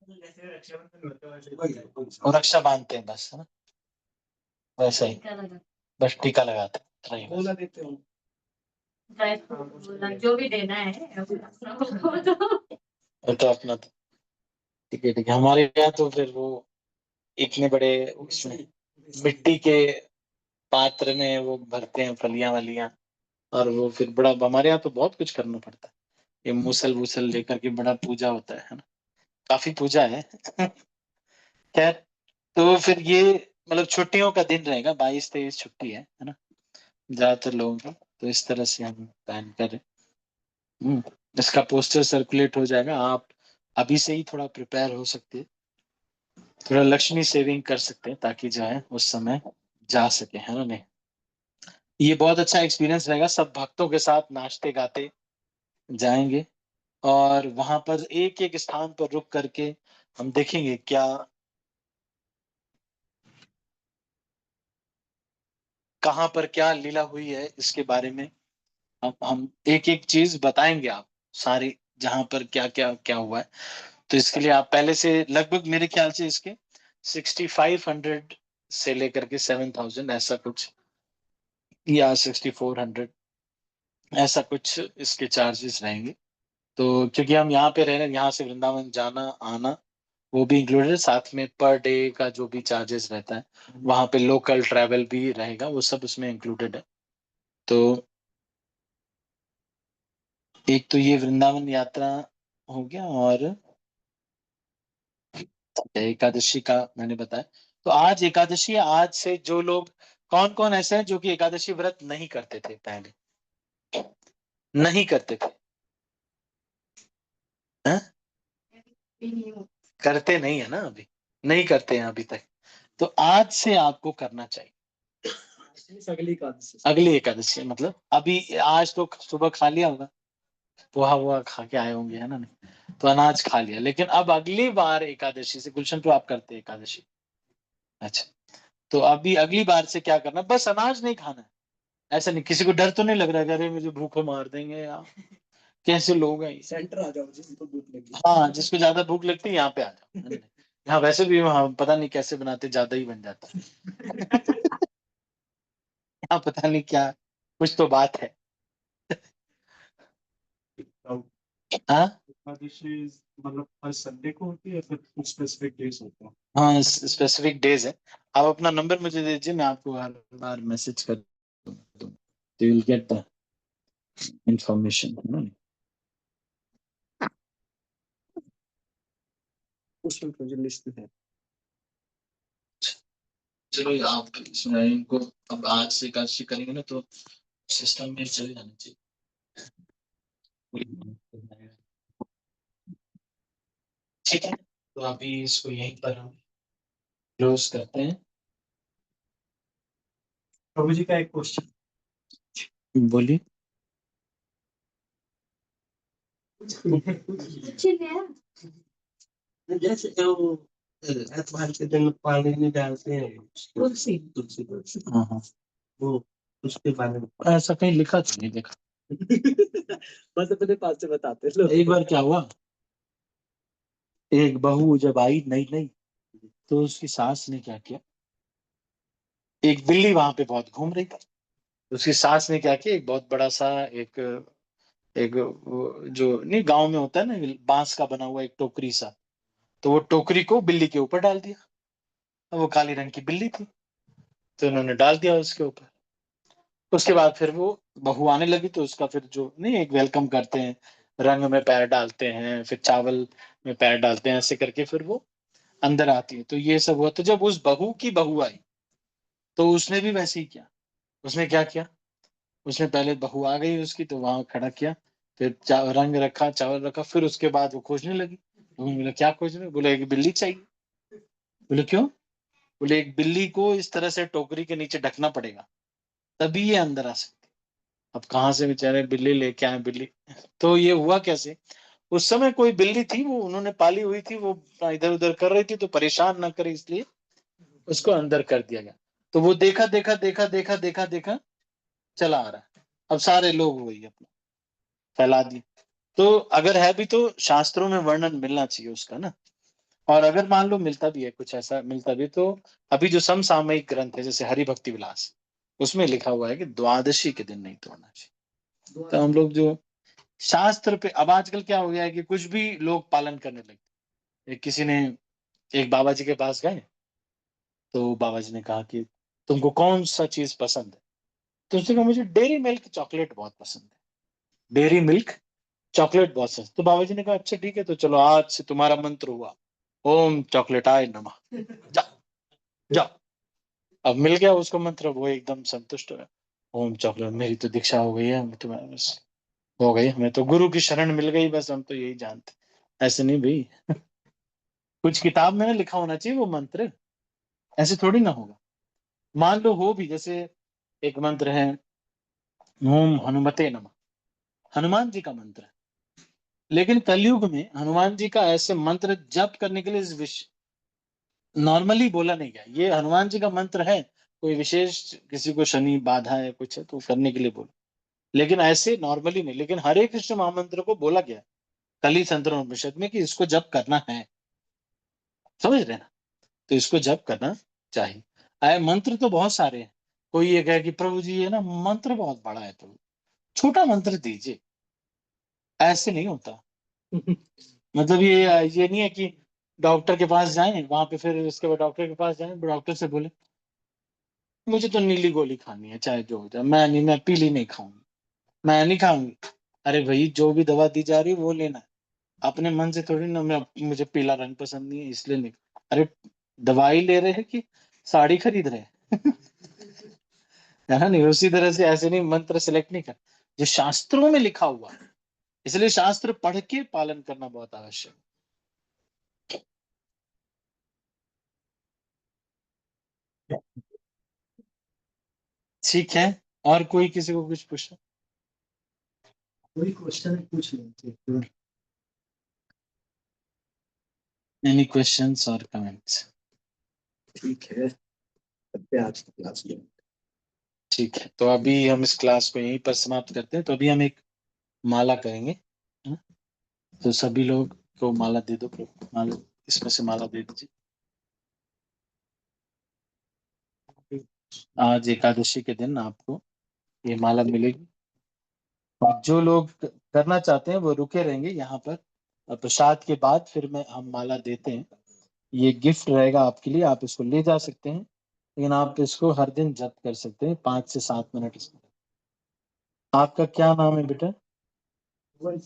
जैसे रक्षाबंधन होता है वैसे और रक्षा बांधते हैं बस, है ना, वैसे ही बस टीका लगाते हैं, नहीं बोला बस। देते हो। जो भी देना है वो तो अपना तो ठीक है, ठीक है। हमारे यहाँ तो फिर वो इतने बड़े उसमें मिट्टी के पात्र में वो भरते हैं फलियां वलियां, और वो फिर बड़ा, हमारे यहाँ तो बहुत कुछ करना पड़ता है, ये मूसल वूसल लेकर के बड़ा पूजा होता है ना, काफी पूजा है। खैर, तो फिर ये मतलब छुट्टियों का दिन रहेगा, 22-23 छुट्टी है ना, ज्यादातर लोगों की। तो इस तरह से हम प्लान करें। इसका पोस्टर सर्कुलेट हो जाएगा, आप अभी से ही थोड़ा प्रिपेयर हो सकते हैं, थोड़ा लक्ष्मी सेविंग कर सकते हैं, ताकि जो है उस समय जा सके, है ना, नहीं? ये बहुत अच्छा एक्सपीरियंस रहेगा, सब भक्तों के साथ नाचते गाते जाएंगे, और वहां पर एक एक स्थान पर रुक करके हम देखेंगे क्या, कहाँ पर क्या लीला हुई है, इसके बारे में हम एक एक चीज बताएंगे आप सारी, जहां पर क्या क्या क्या हुआ है। तो इसके लिए आप पहले से लगभग मेरे ख्याल से इसके 6500 से लेकर के 7000 ऐसा कुछ, या 6400 ऐसा कुछ इसके चार्जेस रहेंगे। तो क्योंकि हम यहाँ पे रह रहे हैं, यहाँ से वृंदावन जाना आना वो भी इंक्लूडेड है, साथ में पर डे का जो भी चार्जेस रहता है, वहाँ पे लोकल ट्रैवल भी रहेगा, वो सब उसमें इंक्लूडेड है। तो एक तो ये वृंदावन यात्रा हो गया, और एकादशी का मैंने बताया। तो आज एकादशी है, आज से जो लोग, कौन कौन ऐसे हैं जो कि एकादशी व्रत नहीं करते थे पहले, नहीं करते थे, हैं? करते नहीं है ना अभी, नहीं करते हैं अभी तक, तो आज से आपको करना चाहिए। अगली एकादशी मतलब अभी, आज तो सुबह खा लिया होगा, पोहा वोहा खा के आए होंगे, है ना, नहीं तो अनाज खा लिया, लेकिन अब अगली बार एकादशी से, गुलशन तो आप करते हैं एकादशी? अच्छा, तो अभी अगली बार से क्या करना, बस अनाज नहीं खाना है, ऐसा नहीं, किसी को डर तो नहीं लग रहा है कि अरे मुझे भूखों मार देंगे यार, कैसे लोग हैं ये? सेंटर आ जाओ जिसको भूख लगी। हाँ, जिसको ज्यादा भूख लगती है यहाँ पे आ जाओ। यहाँ वैसे भी वहाँ पता नहीं कैसे बनाते, ज्यादा ही बन जाता है। यहाँ पता नहीं क्या, कुछ तो बात है। हाँ डिशेज मतलब हर संडे को होती है या फिर कुछ स्पेसिफिक डेज होता है? हाँ, स्पेसिफिक डेज है। आप अपना नंबर मुझे दीजिए, मैं आपको हर बार मैसेज कर दूँ, तो you will get the information. उसमें मुझे लिस्ट है। चलो आप इसमें इनको अब आज से एकादशी करेंगे ना, तो सिस्टम में चले जाना चाहिए। ठीक है, तो अभी इसको यहीं पर हम क्लोज करते हैं। प्रभु जी का एक क्वेश्चन। बोलिए। जैसे वो एतवार के दिन पानी में डालते हैं तुलसी तुलसी तुलसी, हाँ हाँ, वो उसके बारे में ऐसा कहीं लिखा तो नहीं देखा। बस अपने पास से बताते हैं लोग। एक बार क्या हुआ, एक बहू जब आई नई नई, तो उसकी सास ने क्या किया, एक बिल्ली वहां पे बहुत घूम रही थी, उसकी सास ने क्या किया, एक बहुत बड़ा सा एक एक जो नहीं गांव में होता है ना, बांस का बना हुआ एक टोकरी सा, तो वो टोकरी को बिल्ली के ऊपर डाल दिया। अब वो काली रंग की बिल्ली थी, तो उन्होंने डाल दिया उसके ऊपर। उसके बाद फिर वो बहू आने लगी, तो उसका फिर जो नहीं एक वेलकम करते हैं, रंग में पैर डालते हैं, फिर चावल में पैर डालते हैं, ऐसे करके फिर वो अंदर आती है। तो ये सब हुआ, तो जब उस बहू की बहू आई, तो उसने भी वैसे ही किया। उसने क्या किया, उसने पहले बहू आ गई उसकी, तो वहां खड़ा किया, फिर रंग रखा, चावल रखा, फिर उसके बाद वो खोजने लगी। बोले क्या खोज रहे हो? बोले एक बिल्ली चाहिए। बोले क्यों? बोले एक बिल्ली को इस तरह से टोकरी के नीचे ढकना पड़ेगा, तभी ये अंदर आ सकती। अब कहाँ से बेचारे बिल्ली लेके आए बिल्ली। तो ये हुआ कैसे, उस समय कोई बिल्ली थी, वो उन्होंने पाली हुई थी, वो इधर उधर कर रही थी, तो परेशान ना करे इसलिए उसको अंदर कर दिया गया। तो वो देखा देखा देखा देखा देखा देखा चला आ रहा है। अब सारे लोग वही अपना फैला दिए। तो अगर है भी, तो शास्त्रों में वर्णन मिलना चाहिए उसका ना। और अगर मान लो मिलता भी है, कुछ ऐसा मिलता भी, तो अभी जो समसामयिक ग्रंथ है जैसे हरि भक्ति विलास, उसमें लिखा हुआ है कि द्वादशी के दिन नहीं तोड़ना चाहिए। तो हम लोग जो शास्त्र पे, अब आजकल क्या हो गया है कि कुछ भी लोग पालन करने लगे। किसी ने, एक बाबा जी के पास गए, तो बाबा जी ने कहा कि तुमको कौन सा चीज पसंद है? तो उसने कहा मुझे डेयरी मिल्क चॉकलेट बहुत पसंद है, डेयरी मिल्क चॉकलेट बहुत पसंद। तो बाबा जी ने कहा अच्छा ठीक है, तो चलो आज से तुम्हारा मंत्र हुआ, ओम चॉकलेटाय नमः, जाओ जाओ। अब मिल गया उसको मंत्र, वो एकदम संतुष्ट हो गया। ओम चॉकलेट, मेरी तो दीक्षा हो गई है, तुम्हारा बस हो गई, हमें तो गुरु की शरण मिल गई, बस हम तो यही जानते। ऐसे नहीं भाई, कुछ किताब में ना लिखा होना चाहिए वो मंत्र, ऐसे थोड़ी ना होगा। मान लो हो भी, जैसे एक मंत्र है ओम हनुमते नमः, हनुमान जी का मंत्र है, लेकिन कलयुग में हनुमान जी का ऐसे मंत्र जप करने के लिए नॉर्मली बोला नहीं गया। ये हनुमान जी का मंत्र है, कोई विशेष किसी को शनि बाधा है कुछ है तो करने के लिए बोलो, लेकिन ऐसे नॉर्मली नहीं। लेकिन हरे कृष्ण महामंत्र को बोला गया कली संतरण उपनिषद में कि इसको जप करना है, समझ रहे ना? तो इसको जप करना चाहिए। आए मंत्र तो बहुत सारे हैं, कोई ये कहे कि प्रभु जी ये ना मंत्र बहुत बड़ा है, तो छोटा मंत्र दीजिए, ऐसे नहीं होता। मतलब ये नहीं है कि डॉक्टर के पास जाएं, वहां पे फिर उसके बाद डॉक्टर के पास जाएं, डॉक्टर से बोले मुझे तो नीली गोली खानी है चाहे जो हो जाए, मैं नहीं, मैं पीली नहीं खाऊंगी, मैं नहीं खाऊंगी। अरे भाई जो भी दवा दी जा रही है वो लेना है, अपने मन से थोड़ी ना मैं मुझे पीला रंग पसंद नहीं है इसलिए नहीं। अरे दवाई ले रहे हैं कि साड़ी खरीद रहे हैं? है ना? नहीं, उसी तरह से ऐसे नहीं मंत्र सेलेक्ट नहीं कर, जो शास्त्रों में लिखा हुआ है, इसलिए शास्त्र पढ़ के पालन करना बहुत आवश्यक है। ठीक है, और कोई किसी को कुछ पूछना? कोई क्वेश्चन पूछ लेते। एनी क्वेश्चंस और कमेंट्स? ठीक है, अब पे आज की क्लास ठीक है, तो अभी हम इस क्लास को यहीं पर समाप्त करते हैं। तो अभी हम एक माला करेंगे, है ना? तो सभी लोग को माला दे दो, माला इसमें से माला दे दीजिए। आज एकादशी के दिन आपको ये माला मिलेगी। और जो लोग करना चाहते हैं वो रुके रहेंगे यहाँ पर, और प्रसाद के बाद फिर मैं हम माला देते हैं। ये गिफ्ट रहेगा आपके लिए, आप इसको ले जा सकते हैं, लेकिन आप इसको हर दिन जप कर सकते हैं 5 से 7 मिनट इसमें। आपका क्या नाम है बेटा? मैं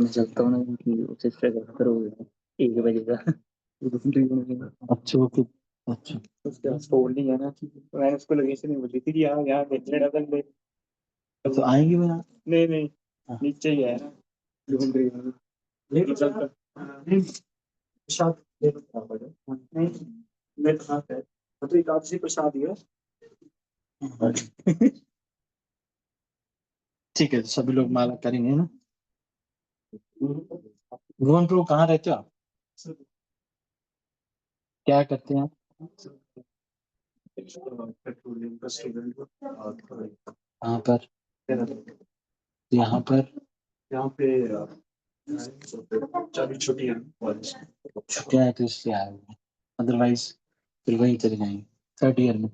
चलता हूँ ना कि उसे स्ट्रगल करोगे 1 बजे का। अच्छा वो फिर, अच्छा उसके पास फोन नहीं है ना, मैंने उसको लोकेशन नहीं बोली थी कि यहाँ यहाँ देखने डबल ले। तो आएंगे वो यहाँ? नहीं नहीं, हाँ। नीचे ही है ना, ढूंढ रही हूँ। नहीं चलता प्रसाद लेना पड़ेगा। नहीं मेरे पास है, तो एकादशी प्रसाद ही है। ठीक है, तो सभी लोग माला करेंगे ना। भुवन प्रभु कहाँ रहते हो आप? क्या करते हैं आप? पेट्रोलियम का स्टूडेंट कहाँ पर? यहाँ पर? यहाँ पे चाबी छुट्टी है कॉलेज। छुट्टियां हैं तो इसलिए आए हुए हैं, अदरवाइज फिर वहीं चले जाएंगे 3rd ईयर में।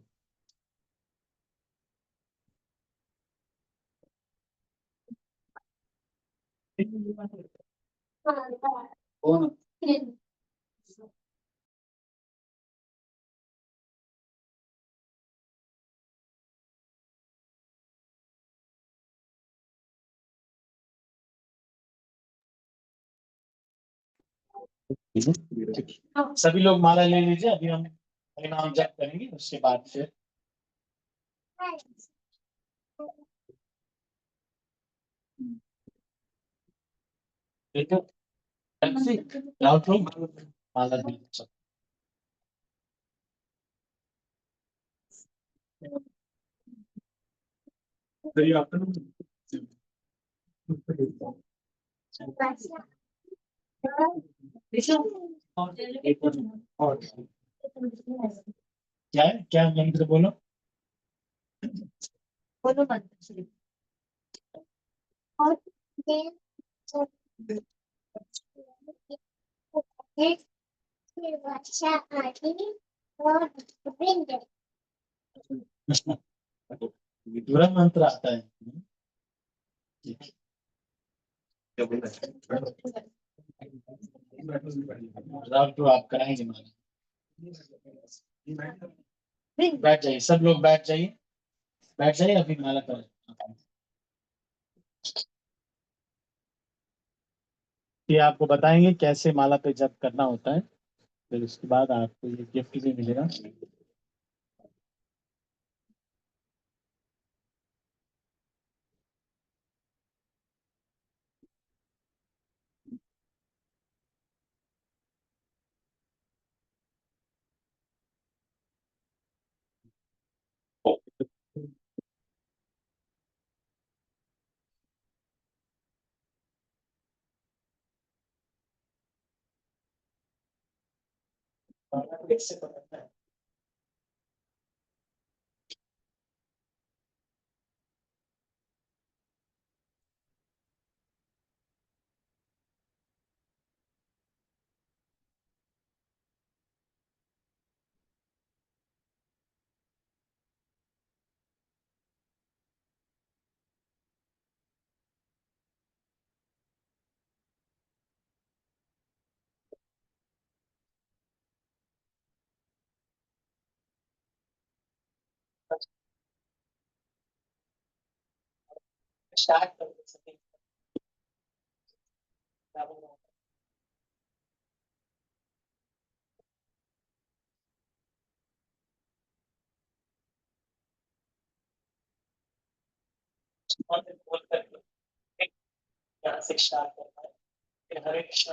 कौन? ठीक है? ठीक है। सभी लोग माला ले लीजिए, अभी हम नाम जप करेंगे, उसके बाद फिर ठीक है। राउत लोग माला ले लीजिए। Very afternoon. और क्या है, क्या मंत्र बोलो? बोलो मंत्र। और ये एक वर्षा आगे और वृंद ये पूरा मंत्र आता है। ठीक है। राउत तो आप कराएंगे माला। बैठ जाइए, सब लोग बैठ जाइए, बैठ जाइए, अभी माला करें। ये आपको बताएंगे कैसे माला पे जप करना होता है, फिर उसके बाद आपको ये गिफ्ट भी मिलेगा। स्टार्ट कर सकते हैं। और फिर बोल कर यहाँ से स्टार्ट करना है। फिर हरे कृष्ण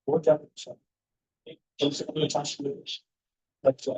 बहुत ज्यादा अच्छा, कम से कम 50 किलो बच्चा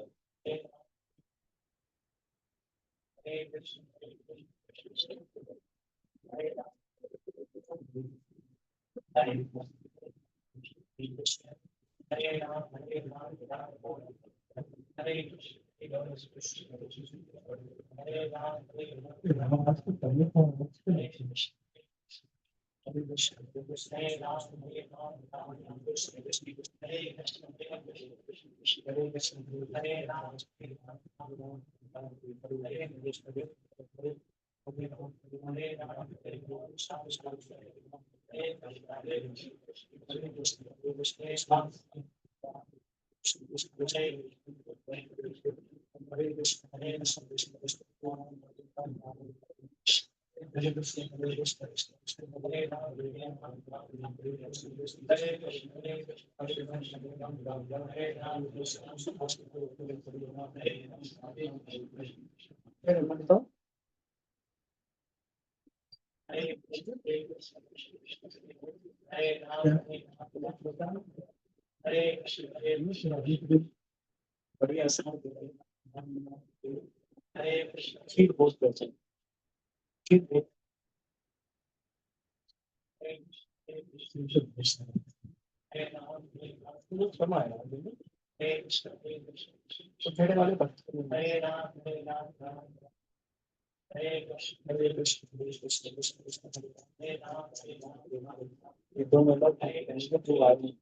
बढ़िया खीर बहुत पसंद खीर बहुत तो ठेले वाले ये दो मतलब जो आदमी